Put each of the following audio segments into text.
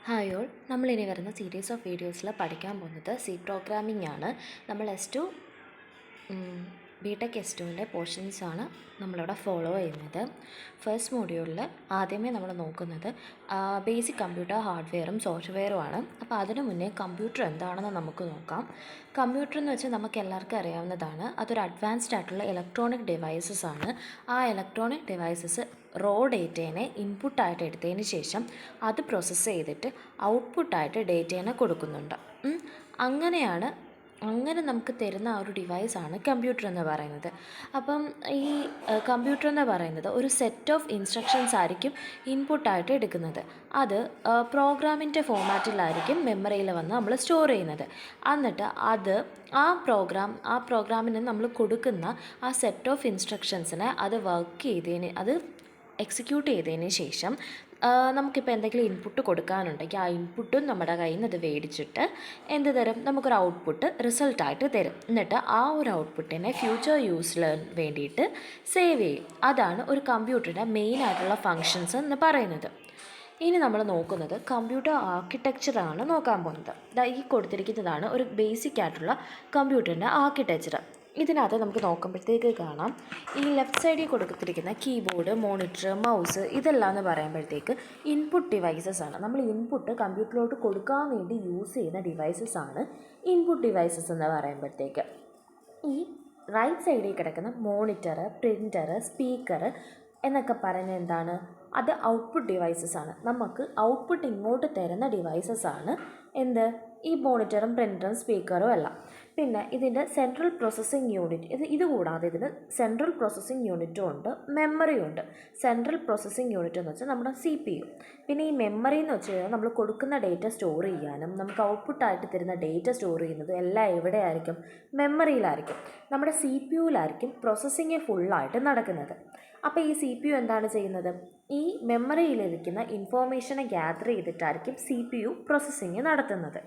Hi all, നമ്മളിനി വരുന്ന series of വീഡിയോസിൽ പഠിക്കാൻ പോകുന്നത് സി പ്രോഗ്രാമിംഗ് ആണ്. നമ്മൾ S2 ബിടെക് S2ൻ്റെ പോർഷൻസാണ് നമ്മളിവിടെ ഫോളോ ചെയ്യുന്നത്. ഫസ്റ്റ് മൊഡ്യൂളിൽ ആദ്യമേ നമ്മൾ നോക്കുന്നത് ബേസിക് കമ്പ്യൂട്ടർ ഹാർഡ്വെയറും സോഫ്റ്റ്വെയറുമാണ്. അപ്പോൾ അതിനു മുന്നേ കമ്പ്യൂട്ടർ എന്താണെന്ന് നമുക്ക് നോക്കാം. കമ്പ്യൂട്ടർ എന്ന് വെച്ചാൽ നമുക്ക് എല്ലാവർക്കും അറിയാവുന്നതാണ്. അതൊരു അഡ്വാൻസ്ഡ് ആയിട്ടുള്ള ഇലക്ട്രോണിക് ഡിവൈസസ് ആണ്. ആ ഇലക്ട്രോണിക് ഡിവൈസസ് റോ ഡേറ്റേനെ ഇൻപുട്ടായിട്ട് എടുത്തതിന് ശേഷം അത് പ്രോസസ്സ് ചെയ്തിട്ട് ഔട്ട്പുട്ടായിട്ട് ഡേറ്റേനെ കൊടുക്കുന്നുണ്ട്. അങ്ങനെ നമുക്ക് തരുന്ന ആ ഒരു ഡിവൈസാണ് കമ്പ്യൂട്ടർ എന്ന് പറയുന്നത്. അപ്പം ഈ കമ്പ്യൂട്ടർ എന്ന് പറയുന്നത് ഒരു സെറ്റ് ഓഫ് ഇൻസ്ട്രക്ഷൻസ് ആയിരിക്കും ഇൻപുട്ടായിട്ട് എടുക്കുന്നത്. അത് പ്രോഗ്രാമിൻ്റെ ഫോമാറ്റിലായിരിക്കും മെമ്മറിയിൽ വന്ന് നമ്മൾ സ്റ്റോർ ചെയ്യുന്നത്. എന്നിട്ട് ആ പ്രോഗ്രാമിന് നമ്മൾ കൊടുക്കുന്ന ആ സെറ്റ് ഓഫ് ഇൻസ്ട്രക്ഷൻസിനെ അത് എക്സിക്യൂട്ട് ചെയ്തതിന് ശേഷം നമുക്കിപ്പോൾ എന്തെങ്കിലും ഇൻപുട്ട് കൊടുക്കാനുണ്ടെങ്കിൽ ആ ഇൻപുട്ടും നമ്മുടെ കയ്യിൽ നിന്ന് അത് മേടിച്ചിട്ട് എന്ത് തരും, നമുക്കൊരു ഔട്ട്പുട്ട് റിസൾട്ടായിട്ട് തരും. എന്നിട്ട് ആ ഒരു ഔട്ട്പുട്ടിനെ ഫ്യൂച്ചർ യൂസിന് വേണ്ടിയിട്ട് സേവ് ചെയ്യും. അതാണ് ഒരു കമ്പ്യൂട്ടറിൻ്റെ മെയിനായിട്ടുള്ള ഫങ്ഷൻസ് എന്ന് പറയുന്നത്. ഇനി നമ്മൾ നോക്കുന്നത് കമ്പ്യൂട്ടർ ആർക്കിടെക്ചറാണ് നോക്കാൻ പോകുന്നത്. ഈ കൊടുത്തിരിക്കുന്നതാണ് ഒരു ബേസിക് ആയിട്ടുള്ള കമ്പ്യൂട്ടറിൻ്റെ ആർക്കിടെക്ചർ. ഇതിനകത്ത് നമുക്ക് നോക്കുമ്പോഴത്തേക്ക് കാണാം, ഈ ലെഫ്റ്റ് സൈഡിൽ കൊടുത്തിരിക്കുന്ന കീബോർഡ്, മോണിറ്റർ, മൗസ് ഇതെല്ലാം എന്ന് പറയുമ്പോഴത്തേക്ക് ഇൻപുട്ട് ഡിവൈസസ് ആണ്. നമ്മൾ ഇൻപുട്ട് കമ്പ്യൂട്ടറിലോട്ട് കൊടുക്കാൻ വേണ്ടി യൂസ് ചെയ്യുന്ന ഡിവൈസസ് ആണ് ഇൻപുട്ട് ഡിവൈസസ് എന്ന് പറയുമ്പോഴത്തേക്ക്. ഈ റൈറ്റ് സൈഡിൽ കിടക്കുന്ന മോണിറ്റർ, പ്രിൻ്റർ, സ്പീക്കർ എന്നൊക്കെ പറയുന്നത് എന്താണ്? അത് ഔട്ട്പുട്ട് ഡിവൈസസ് ആണ്. നമുക്ക് ഔട്ട്പുട്ട് ഇങ്ങോട്ട് തരുന്ന ഡിവൈസസ് ആണ് എന്ത്? ഈ മോണിറ്ററും പ്രിൻ്ററും സ്പീക്കറും എല്ലാം. പിന്നെ ഇതിൻ്റെ സെൻട്രൽ പ്രോസസ്സിംഗ് യൂണിറ്റ്, ഇതുകൂടാതെ ഇതിന് സെൻട്രൽ പ്രോസസ്സിംഗ് യൂണിറ്റും ഉണ്ട്, മെമ്മറിയും ഉണ്ട്. സെൻട്രൽ പ്രോസസ്സിംഗ് യൂണിറ്റ് എന്ന് വെച്ചാൽ നമ്മുടെ CPU. പിന്നെ ഈ മെമ്മറി എന്ന് വെച്ച് കഴിഞ്ഞാൽ നമ്മൾ കൊടുക്കുന്ന ഡേറ്റ സ്റ്റോർ ചെയ്യാനും നമുക്ക് ഔട്ട്പുട്ടായിട്ട് തരുന്ന ഡേറ്റ സ്റ്റോർ ചെയ്യുന്നത് എല്ലാം എവിടെയായിരിക്കും? മെമ്മറിയിലായിരിക്കും. നമ്മുടെ CPUവിലായിരിക്കും പ്രോസസ്സിങ് ഫുള്ളായിട്ട് നടക്കുന്നത്. അപ്പോൾ ഈ CPU എന്താണ് ചെയ്യുന്നത്? ഈ മെമ്മറിയിലിരിക്കുന്ന ഇൻഫോർമേഷനെ ഗ്യാദർ ചെയ്തിട്ടായിരിക്കും CPU പ്രോസസ്സിങ് നടത്തുന്നത്.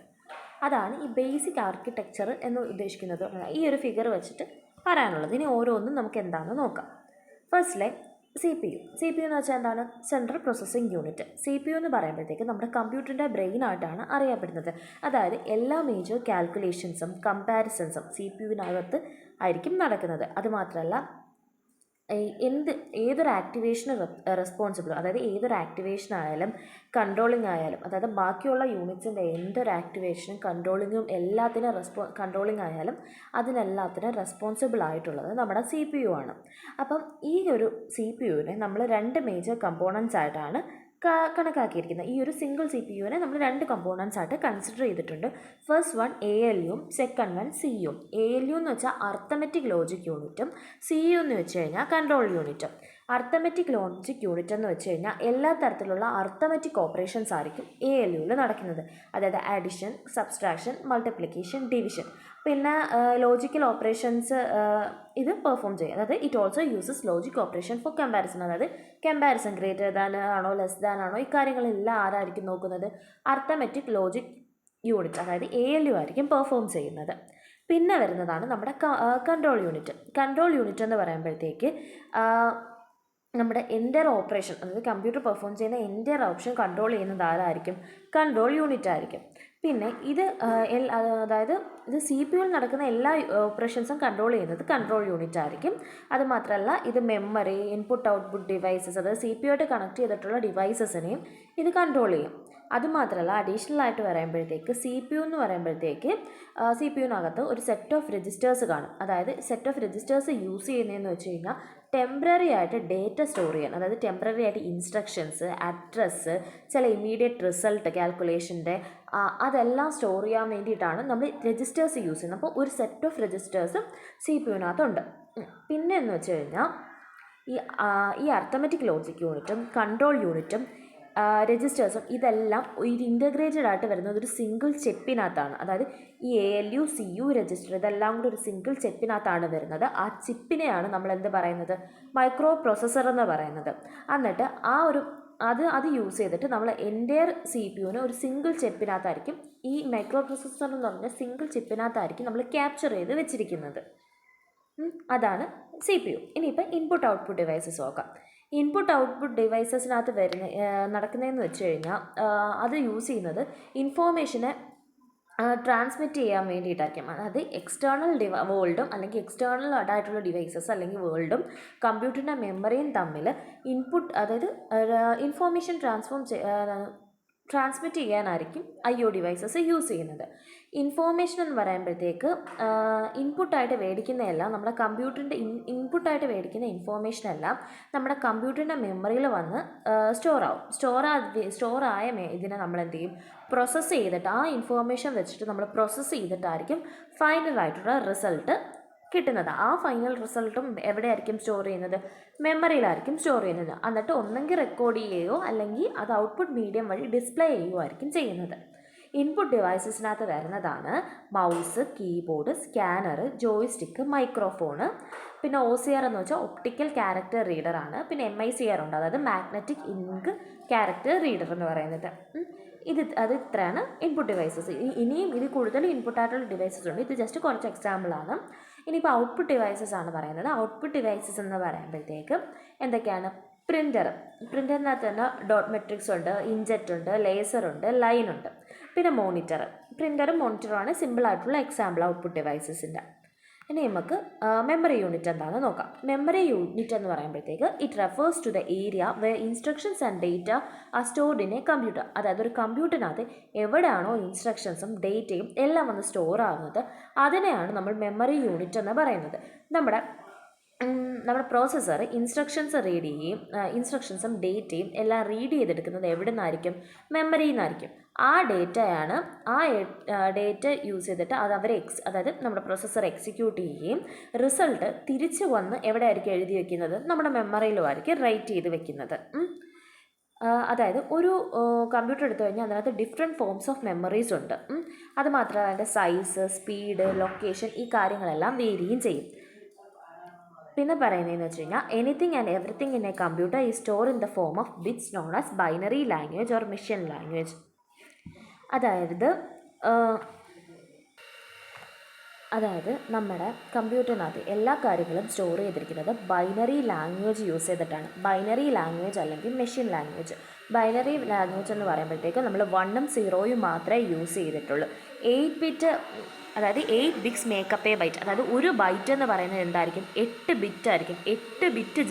അതാണ് ഈ ബേസിക് ആർക്കിടെക്ചർ എന്ന് ഉദ്ദേശിക്കുന്നത്. ഈ ഒരു ഫിഗർ വെച്ചിട്ട് പറയാനുള്ളത്. ഇനി ഓരോന്നും നമുക്ക് എന്താണെന്ന് നോക്കാം. ഫസ്റ്റിലെ CPU എന്ന് വെച്ചാൽ എന്താണ്? Central processing unit. CPU എന്ന് പറയുമ്പോഴത്തേക്ക് നമ്മുടെ കമ്പ്യൂട്ടറിൻ്റെ ബ്രെയിനായിട്ടാണ് അറിയപ്പെടുന്നത്. അതായത് എല്ലാ മേജർ കാൽക്കുലേഷൻസും കമ്പാരിസൺസും CPUവിനകത്ത് ആയിരിക്കും നടക്കുന്നത്. അതുമാത്രമല്ല ഏതൊരു ആക്ടിവേഷന് റെസ്പോൺസിബിൾ, അതായത് ഏതൊരു ആക്ടിവേഷനായാലും കൺട്രോളിംഗ് ആയാലും, അതായത് ബാക്കിയുള്ള യൂണിറ്റ്സിൻ്റെ എന്തൊരു ആക്ടിവേഷനും കൺട്രോളിങ്ങും കൺട്രോളിംഗ് ആയാലും അതിനെല്ലാത്തിനും റെസ്പോൺസിബിൾ ആയിട്ടുള്ളത് നമ്മുടെ CPU ആണ്. അപ്പം ഈ ഒരു CPUവിനെ നമ്മൾ രണ്ട് മേജർ കമ്പോണൻസ് ആയിട്ടാണ് കണക്കാക്കിയിരിക്കുന്നത്. ഈ ഒരു സിംഗിൾ CPUവിനെ നമ്മൾ രണ്ട് കമ്പോണൻസ് ആയിട്ട് കൺസിഡർ ചെയ്തിട്ടുണ്ട്. ഫസ്റ്റ് വൺ ALUവും സെക്കൻഡ് വൺ CU. ALU എന്ന് വെച്ചാൽ അർത്തമെറ്റിക് ലോജിക് യൂണിറ്റും CU എന്ന് വെച്ച് കഴിഞ്ഞാൽ കൺട്രോൾ യൂണിറ്റും. അർത്തമെറ്റിക് ലോജിക് യൂണിറ്റ് എന്ന് വെച്ച് കഴിഞ്ഞാൽ എല്ലാ തരത്തിലുള്ള അർത്തമെറ്റിക് ഓപ്പറേഷൻസ് ആയിരിക്കും ALUവിൽ നടക്കുന്നത്. അതായത് അഡിഷൻ, സബ്സ്ട്രാക്ഷൻ, മൾട്ടിപ്ലിക്കേഷൻ, ഡിവിഷൻ. പിന്നെ ലോജിക്കൽ ഓപ്പറേഷൻസ് ഇത് പെർഫോം ചെയ്യും. അതായത് it also uses logic operation four comparison. അതായത് കമ്പാരിസൺ ഗ്രേറ്റർ ദാൻ ആണോ ലെസ് ദാൻ ആണോ ഈ കാര്യങ്ങളെല്ലാം ആരായിരിക്കും നോക്കുന്നത്? അർത്തമെറ്റിക് ലോജിക് യൂണിറ്റ്, അതായത് ALU ആയിരിക്കും പെർഫോം ചെയ്യുന്നത്. പിന്നെ വരുന്നതാണ് നമ്മുടെ കൺട്രോൾ യൂണിറ്റ്. കൺട്രോൾ യൂണിറ്റ് എന്ന് പറയുമ്പോഴത്തേക്ക് നമ്മുടെ എൻ്റർ ഓപ്പറേഷൻ, അതായത് കമ്പ്യൂട്ടർ പെർഫോം ചെയ്യുന്ന എൻ്റർ ഓപ്പറേഷൻ കൺട്രോൾ ചെയ്യുന്നത് ആരായിരിക്കും? കൺട്രോൾ യൂണിറ്റ് ആയിരിക്കും. പിന്നെ അതായത് CPUവിൽ നടക്കുന്ന എല്ലാ ഓപ്പറേഷൻസും കൺട്രോൾ ചെയ്യുന്നത് കൺട്രോൾ യൂണിറ്റ് ആയിരിക്കും. അതുമാത്രമല്ല ഇത് മെമ്മറി, ഇൻപുട്ട് ഔട്ട്പുട്ട് ഡിവൈസസ്, അതായത് CPU ആയിട്ട് കണക്ട് ചെയ്തിട്ടുള്ള ഡിവൈസസിനെയും ഇത് കൺട്രോൾ ചെയ്യും. അതുമാത്രമല്ല അഡീഷണൽ ആയിട്ട് പറയുമ്പോഴത്തേക്ക് CPU എന്ന് പറയുമ്പോഴത്തേക്ക് CPUവിനകത്ത് ഒരു സെറ്റ് ഓഫ് രജിസ്റ്റേഴ്സ് കാണും. അതായത് സെറ്റ് ഓഫ് രജിസ്റ്റേഴ്സ് യൂസ് ചെയ്യുന്നതെന്ന് വെച്ച് കഴിഞ്ഞാൽ ടെമ്പററി ആയിട്ട് ഡേറ്റ സ്റ്റോർ ചെയ്യാൻ, അതായത് ടെമ്പററി ആയിട്ട് ഇൻസ്ട്രക്ഷൻസ്, അഡ്രസ്സ്, ചില ഇമ്മീഡിയറ്റ് റിസൾട്ട് കാൽക്കുലേഷൻ്റെ അതെല്ലാം സ്റ്റോർ ചെയ്യാൻ വേണ്ടിയിട്ടാണ് നമ്മൾ രജിസ്റ്റേഴ്സ് യൂസ് ചെയ്യുന്നത്. അപ്പോൾ ഒരു സെറ്റ് ഓഫ് രജിസ്റ്റേഴ്സും CPUവിനകത്തുണ്ട്. പിന്നെ എന്ന് വെച്ച് കഴിഞ്ഞാൽ ഈ അർത്തമെറ്റിക് ലോജിക് യൂണിറ്റും കൺട്രോൾ യൂണിറ്റും രജിസ്റ്റേഴ്സും ഇതെല്ലാം ഒരു ഇൻ്റഗ്രേറ്റഡ് ആയിട്ട് വരുന്നത് ഒരു സിംഗിൾ ചിപ്പിനകത്താണ്. അതായത് ഈ ALU, CU, രജിസ്റ്റർ ഇതെല്ലാം കൂടി ഒരു സിംഗിൾ ചിപ്പിനകത്താണ് വരുന്നത്. ആ ചിപ്പിനെയാണ് നമ്മൾ എന്ത് പറയുന്നത്? മൈക്രോ പ്രോസസ്സർ എന്ന് പറയുന്നത്. എന്നിട്ട് അത് യൂസ് ചെയ്തിട്ട് നമ്മൾ എൻ്റയർ CPUവിനെ ഒരു സിംഗിൾ ചിപ്പിനകത്തായിരിക്കും, ഈ മൈക്രോ പ്രോസസ്സർ എന്ന് പറഞ്ഞ സിംഗിൾ ചിപ്പിനകത്തായിരിക്കും നമ്മൾ ക്യാപ്ചർ ചെയ്ത് വെച്ചിരിക്കുന്നത്. അതാണ് CPU. ഇനിയിപ്പോൾ ഇൻപുട്ട് ഔട്ട്പുട്ട് ഡിവൈസസ് നോക്കാം. ഇൻപുട്ട് ഔട്ട്പുട്ട് ഡിവൈസസിനകത്ത് നടക്കുന്നതെന്ന് വെച്ച് കഴിഞ്ഞാൽ അത് യൂസ് ചെയ്യുന്നത് ഇൻഫോർമേഷനെ ട്രാൻസ്മിറ്റ് ചെയ്യാൻ വേണ്ടിയിട്ടായിരിക്കും. അതായത് എക്സ്റ്റേണൽ വേൾഡും അല്ലെങ്കിൽ എക്സ്റ്റേണൽ ആയിട്ടുള്ള ഡിവൈസസ് അല്ലെങ്കിൽ വേൾഡും കമ്പ്യൂട്ടറിൻ്റെ മെമ്മറിയും തമ്മിൽ ഇൻപുട്ട്, അതായത് ഇൻഫോർമേഷൻ ട്രാൻസ്മിറ്റ് ചെയ്യാനായിരിക്കും IO ഡിവൈസസ് യൂസ് ചെയ്യുന്നത്. ഇൻഫോർമേഷൻ എന്ന് പറയുമ്പോഴത്തേക്ക് ഇൻപുട്ടായിട്ട് മേടിക്കുന്നതെല്ലാം നമ്മുടെ കമ്പ്യൂട്ടറിൻ്റെ ഇൻപുട്ടായിട്ട് മേടിക്കുന്ന ഇൻഫോർമേഷനെല്ലാം നമ്മുടെ കമ്പ്യൂട്ടറിൻ്റെ മെമ്മറിയിൽ വന്ന് സ്റ്റോറായ ഇതിനെ നമ്മൾ എന്ത് ചെയ്യും, പ്രോസസ്സ് ചെയ്തിട്ട് ആ ഇൻഫോർമേഷൻ വെച്ചിട്ട് നമ്മൾ പ്രോസസ്സ് ചെയ്തിട്ടായിരിക്കും ഫൈനലായിട്ടുള്ള റിസൾട്ട് കിട്ടുന്നത്. ആ ഫൈനൽ റിസൾട്ടും എവിടെയായിരിക്കും സ്റ്റോർ ചെയ്യുന്നത്? മെമ്മറിയിലായിരിക്കും സ്റ്റോർ ചെയ്യുന്നത്. എന്നിട്ട് ഒന്നെങ്കിൽ റെക്കോർഡ് ചെയ്യുകയോ അല്ലെങ്കിൽ അത് ഔട്ട്പുട്ട് മീഡിയം വഴി ഡിസ്പ്ലേ ചെയ്യുകയോ ആയിരിക്കും ചെയ്യുന്നത്. ഇൻപുട്ട് ഡിവൈസസിനകത്ത് വരുന്നതാണ് mouse, keyboard, scanner, joystick, microphone. പിന്നെ OCR എന്ന് വെച്ചാൽ ഒപ്റ്റിക്കൽ ക്യാരക്ടർ റീഡറാണ്. പിന്നെ MICR ഉണ്ട്, അതായത് മാഗ്നറ്റിക് ഇങ്ക് ക്യാരക്ടർ റീഡർ എന്ന് പറയുന്നത്. അത് ഇത്രയാണ് ഇൻപുട്ട് ഡിവൈസസ്. ഇനിയും ഇത് കൂടുതൽ ഇൻപുട്ടായിട്ടുള്ള ഡിവൈസസ് ഉണ്ട്. ഇത് ജസ്റ്റ് കുറച്ച് എക്സാമ്പിളാണ്. ഇനിയിപ്പോൾ ഔട്ട്പുട്ട് ഡിവൈസസ് ആണ് പറയുന്നത്. ഔട്ട്പുട്ട് ഡിവൈസസ് എന്ന് പറയുമ്പോഴത്തേക്ക് എന്തൊക്കെയാണ്? പ്രിൻ്ററിനകത്ത് തന്നെ ഡോട്ട് മെട്രിക്സ് ഉണ്ട്, ഇൻജെറ്റ് ഉണ്ട്, ലേസർ ഉണ്ട്, ലൈൻ ഉണ്ട്. പിന്നെ പ്രിൻ്ററും മോണിറ്ററുമാണ് സിമ്പിളായിട്ടുള്ള എക്സാമ്പിൾ ഔട്ട്പുട്ട് ഡിവൈസസിൻ്റെ. ഇനി നമുക്ക് മെമ്മറി യൂണിറ്റ് എന്താണെന്ന് നോക്കാം. മെമ്മറി യൂണിറ്റ് എന്ന് പറയുമ്പോഴത്തേക്ക് it refers to the area where instructions and data are stored in a computer. അതായത് ഒരു കമ്പ്യൂട്ടറിനകത്ത് എവിടെയാണോ ഇൻസ്ട്രക്ഷൻസും ഡേറ്റയും എല്ലാം വന്ന് സ്റ്റോർ ആകുന്നത് അതിനെയാണ് നമ്മൾ മെമ്മറി യൂണിറ്റ് എന്ന് പറയുന്നത്. നമ്മുടെ പ്രോസസ്സർ ഇൻസ്ട്രക്ഷൻസ് റീഡ് ചെയ്യുകയും ഇൻസ്ട്രക്ഷൻസും ഡേറ്റയും എല്ലാം റീഡ് ചെയ്തെടുക്കുന്നത് എവിടെ നിന്നായിരിക്കും? മെമ്മറിയിൽ നിന്നായിരിക്കും. ആ ഡേറ്റ യൂസ് ചെയ്തിട്ട് അതായത് നമ്മുടെ പ്രോസസ്സർ എക്സിക്യൂട്ട് ചെയ്യുകയും റിസൾട്ട് തിരിച്ച് വന്ന് എവിടെയായിരിക്കും എഴുതി വയ്ക്കുന്നത്? നമ്മുടെ മെമ്മറിയിലുമായിരിക്കും റൈറ്റ് ചെയ്ത് വെക്കുന്നത്. അതായത് ഒരു കമ്പ്യൂട്ടർ എടുത്തു കഴിഞ്ഞാൽ അതിനകത്ത് ഡിഫറെൻറ്റ് ഫോംസ് ഓഫ് മെമ്മറീസ് ഉണ്ട്. അത് മാത്രമല്ല അതിൻ്റെ സൈസ്, സ്പീഡ്, ലൊക്കേഷൻ ഈ കാര്യങ്ങളെല്ലാം വേരിയും ചെയ്യും. പിന്നെ പറയുന്നതെന്ന് വെച്ച് കഴിഞ്ഞാൽ anything and everything in a computer is store in the form of bits known as binary language or machine language. അതായത് നമ്മുടെ കമ്പ്യൂട്ടറിനകത്ത് എല്ലാ കാര്യങ്ങളും സ്റ്റോർ ചെയ്തിരിക്കുന്നത് ബൈനറി ലാംഗ്വേജ് യൂസ് ചെയ്തിട്ടാണ്. ബൈനറി ലാംഗ്വേജ് അല്ലെങ്കിൽ മെഷീൻ ലാംഗ്വേജ്. ബൈനറി ലാംഗ്വേജ് എന്ന് പറയുമ്പോഴത്തേക്ക് നമ്മൾ 1ഉം 0ഉം മാത്രമേ യൂസ് ചെയ്തിട്ടുള്ളൂ. 8 ബിറ്റ്, അതായത് 8 ബിറ്റ്സ് മേക്കപ്പ് എ ബൈറ്റ്. അതായത് ഒരു ബൈറ്റ് എന്ന് പറയുന്നത് എന്തായിരിക്കും? 8 ബിറ്റ് ആയിരിക്കും. 8 ബിറ്റ്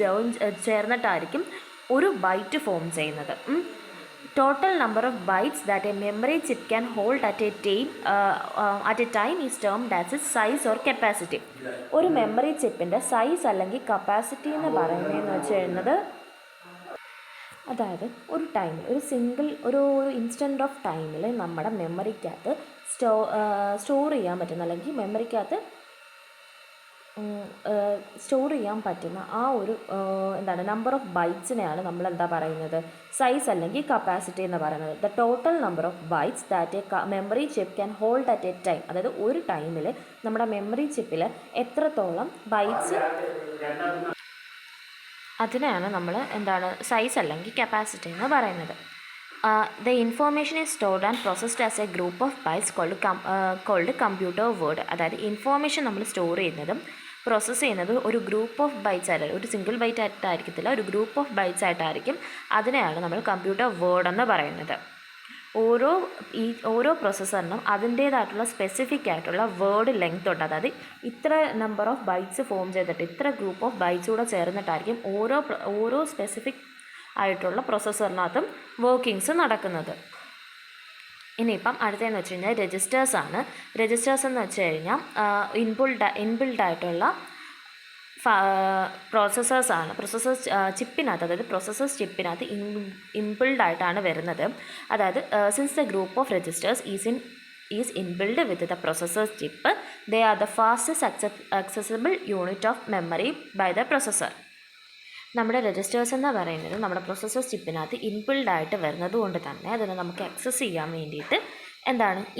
ചേർന്നിട്ടായിരിക്കും ഒരു ബൈറ്റ് ഫോം ചെയ്യുന്നത്. Total number of bytes that a memory chip can hold at a time is termed as its size or capacity. ഒരു മെമ്മറി ചിപ്പിൻ്റെ സൈസ് അല്ലെങ്കിൽ കപ്പാസിറ്റി എന്ന് പറയുന്നതെന്ന് വെച്ച് കഴിഞ്ഞത്, അതായത് ഒരു ടൈമിൽ ഒരു ഇൻസ്റ്റൻറ്റ് ഓഫ് ടൈമിൽ നമ്മുടെ മെമ്മറിക്കകത്ത് സ്റ്റോർ ചെയ്യാൻ പറ്റുന്ന അല്ലെങ്കിൽ മെമ്മറിക്കകത്ത് സ്റ്റോർ ചെയ്യാൻ പറ്റുന്ന ആ ഒരു നമ്പർ ഓഫ് ബൈറ്റ്സിനെയാണ് നമ്മൾ എന്താ പറയുന്നത്? സൈസ് അല്ലെങ്കിൽ കപ്പാസിറ്റി എന്ന് പറയുന്നത്. The total number of bytes that a memory chip can hold at a time. അതായത് ഒരു ടൈമിൽ നമ്മുടെ മെമ്മറി ചിപ്പിൽ എത്രത്തോളം ബൈറ്റ്സ്, അതിനെയാണ് നമ്മൾ സൈസ് അല്ലെങ്കിൽ കപ്പാസിറ്റി എന്ന് പറയുന്നത്. The information is stored and processed as a group of bytes called computer word. അതായത് ഇൻഫോർമേഷൻ നമ്മൾ സ്റ്റോർ ചെയ്യുന്നതും പ്രോസസ്സ് ചെയ്യുന്നത് ഒരു ഗ്രൂപ്പ് ഓഫ് ബൈറ്റ്സ് ആയിട്ട്, ഒരു സിംഗിൾ ബൈറ്റ് ആയിട്ടായിരിക്കത്തില്ല, ഒരു ഗ്രൂപ്പ് ഓഫ് ബൈറ്റ്സ് ആയിട്ടായിരിക്കും. അതിനെയാണ് നമ്മൾ കമ്പ്യൂട്ടർ വേർഡ് എന്ന് പറയുന്നത്. ഓരോ പ്രോസസ്സറിനും അതിൻ്റേതായിട്ടുള്ള സ്പെസിഫിക് ആയിട്ടുള്ള വേർഡ് ലെങ്ത് ഉണ്ട്. അതായത് ഇത്ര നമ്പർ ഓഫ് ബൈറ്റ്സ് ഫോം ചെയ്തിട്ട് ഇത്ര ഗ്രൂപ്പ് ഓഫ് ബൈറ്റ്സ് കൂടെ ചേർന്നിട്ടായിരിക്കും ഓരോ സ്പെസിഫിക് ആയിട്ടുള്ള പ്രോസസ്സറിനകത്തും വർക്കിങ്സ് നടക്കുന്നത്. ഇനിയിപ്പം അടുത്തതെന്ന് വെച്ച് കഴിഞ്ഞാൽ രജിസ്റ്റേഴ്സാണ്. രജിസ്റ്റേഴ്സ് എന്ന് വെച്ച് കഴിഞ്ഞാൽ ഇൻബിൽഡ് ആയിട്ടുള്ള പ്രോസസ്സേഴ്സാണ്. ചിപ്പിനകത്ത്, അതായത് പ്രോസസ്സേഴ്സ് ചിപ്പിനകത്ത് ഇൻബിൽഡ് ആയിട്ടാണ് വരുന്നത്. അതായത് since the group of registers is inbuilt with the processor's chip, they are the fastest accessible unit of memory by the processor. നമ്മുടെ രജിസ്റ്റേഴ്സ് എന്ന് പറയുന്നത് നമ്മുടെ പ്രോസസ്സർ ചിപ്പിനകത്ത് ഇൻബിൽഡ് ആയിട്ട് വരുന്നത് കൊണ്ട് തന്നെ അതിനെ നമുക്ക് ആക്സസ് ചെയ്യാൻ വേണ്ടിയിട്ട്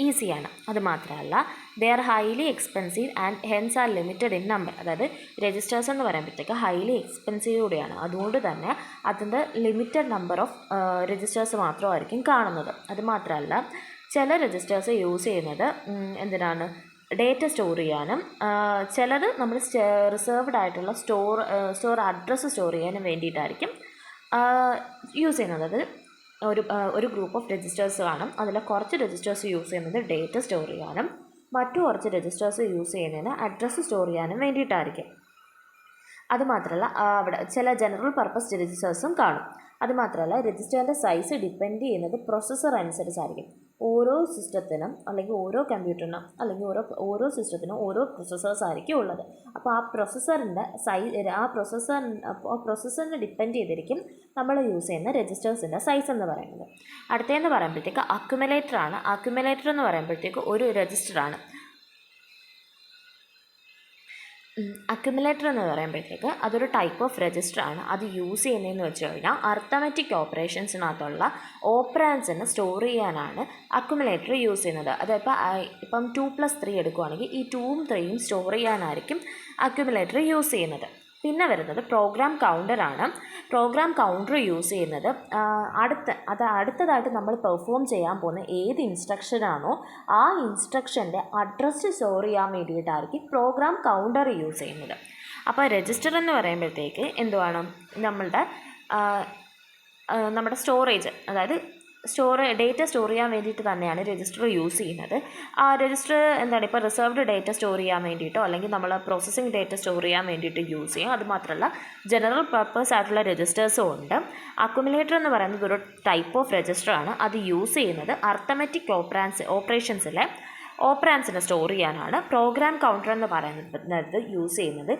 ഈസിയാണ്. അതുമാത്രമല്ല they are highly expensive and hence R limited in number. അതായത് രജിസ്റ്റേഴ്സ് എന്ന് പറയുമ്പോഴത്തേക്ക് ഹൈലി എക്സ്പെൻസീവ് കൂടിയാണ്. അതുകൊണ്ട് തന്നെ അതിൻ്റെ ലിമിറ്റഡ് നമ്പർ ഓഫ് രജിസ്റ്റേഴ്സ് മാത്രമായിരിക്കും കാണുന്നത്. അതുമാത്രമല്ല ചില രജിസ്റ്റേഴ്സ് യൂസ് ചെയ്യുന്നത് ഡേറ്റ സ്റ്റോർ ചെയ്യാനും, ചിലത് നമ്മൾ റിസർവ്ഡ് ആയിട്ടുള്ള സ്റ്റോർ അഡ്രസ്സ് സ്റ്റോർ ചെയ്യാനും വേണ്ടിയിട്ടായിരിക്കും യൂസ് ചെയ്യുന്നത്. അതായത് ഒരു ഗ്രൂപ്പ് ഓഫ് രജിസ്റ്റേഴ്സ് കാണും. അതിൽ കുറച്ച് രജിസ്റ്റേഴ്സ് യൂസ് ചെയ്യുന്നത് ഡേറ്റ സ്റ്റോർ ചെയ്യാനും മറ്റു കുറച്ച് രജിസ്റ്റേഴ്സ് യൂസ് ചെയ്യുന്നതിന് അഡ്രസ്സ് സ്റ്റോർ ചെയ്യാനും വേണ്ടിയിട്ടായിരിക്കും. അതുമാത്രമല്ല അവിടെ ചില ജനറൽ പർപ്പസ് രജിസ്റ്റേഴ്സും കാണും. അതുമാത്രമല്ല രജിസ്റ്ററിൻ്റെ സൈസ് ഡിപ്പെൻഡ് ചെയ്യുന്നത് പ്രൊസസ്സർ അനുസരിച്ചായിരിക്കും. ഓരോ സിസ്റ്റത്തിനും അല്ലെങ്കിൽ ഓരോ കമ്പ്യൂട്ടറിനും അല്ലെങ്കിൽ ഓരോ സിസ്റ്റത്തിനും ഓരോ പ്രൊസസ്സേഴ്സ് ആയിരിക്കും ഉള്ളത്. അപ്പോൾ ആ പ്രൊസസ്സറിനെ ഡിപ്പെൻഡ് ചെയ്തിരിക്കും നമ്മൾ യൂസ് ചെയ്യുന്ന രജിസ്റ്റേഴ്സിൻ്റെ സൈസ് എന്ന് പറയുന്നത്. അടുത്തതെന്ന് പറയുമ്പോഴത്തേക്ക് അക്യുമുലേറ്റർ ആണ്. അക്യുമുലേറ്റർ എന്ന് പറയുമ്പോഴത്തേക്ക് ഒരു രജിസ്റ്ററാണ്. അക്യുമുലേറ്റർ എന്ന് പറയുമ്പോഴത്തേക്ക് അതൊരു ടൈപ്പ് ഓഫ് രജിസ്റ്ററാണ്. അത് യൂസ് ചെയ്യുന്നതെന്ന് വെച്ച് കഴിഞ്ഞാൽ അർത്തമെറ്റിക് ഓപ്പറേഷൻസിനകത്തുള്ള ഓപ്പറാൻസിനെ സ്റ്റോർ ചെയ്യാനാണ് അക്യുമുലേറ്റർ യൂസ് ചെയ്യുന്നത്. ഇപ്പം 2+3 എടുക്കുകയാണെങ്കിൽ ഈ 2ഉം 3യും സ്റ്റോർ ചെയ്യാനായിരിക്കും അക്യുമുലേറ്റർ യൂസ് ചെയ്യുന്നത്. പിന്നെ വരുന്നത് പ്രോഗ്രാം കൗണ്ടറാണ്. പ്രോഗ്രാം കൗണ്ടർ യൂസ് ചെയ്യുന്നത് അടുത്തതായിട്ട് നമ്മൾ പെർഫോം ചെയ്യാൻ പോകുന്ന ഏത് ഇൻസ്ട്രക്ഷനാണോ ആ ഇൻസ്ട്രക്ഷൻ്റെ അഡ്രസ്സ് സ്റ്റോർ ചെയ്യാൻ വേണ്ടിയിട്ടായിരിക്കും പ്രോഗ്രാം കൗണ്ടർ യൂസ് ചെയ്യുന്നത്. അപ്പോൾ രജിസ്റ്റർ എന്ന് പറയുമ്പോഴത്തേക്ക് എന്തുവാണ്, നമ്മുടെ സ്റ്റോറേജ്, അതായത് ഡേറ്റ സ്റ്റോർ ചെയ്യാൻ വേണ്ടിയിട്ട് തന്നെയാണ് രജിസ്റ്റർ യൂസ് ചെയ്യുന്നത്. ആ രജിസ്റ്റർ ഇപ്പോൾ റിസർവ്ഡ് ഡേറ്റ സ്റ്റോർ ചെയ്യാൻ വേണ്ടിയിട്ടോ അല്ലെങ്കിൽ നമ്മൾ പ്രോസസ്സിംഗ് ഡേറ്റ സ്റ്റോർ ചെയ്യാൻ വേണ്ടിയിട്ട് യൂസ് ചെയ്യും. അതുമാത്രമല്ല ജനറൽ പർപ്പസ് ആയിട്ടുള്ള രജിസ്റ്റേഴ്സും ഉണ്ട്. അക്യുമുലേറ്റർ എന്ന് പറയുന്നത് ഒരു ടൈപ്പ് ഓഫ് രജിസ്റ്ററാണ്. അത് യൂസ് ചെയ്യുന്നത് അർത്തമെറ്റിക് ഓപ്പറേഷൻസിലെ ഓപ്പറാൻസിനെ സ്റ്റോർ ചെയ്യാനാണ്. പ്രോഗ്രാം കൗണ്ടർ എന്ന് പറയുന്നത് യൂസ് ചെയ്യുന്നത്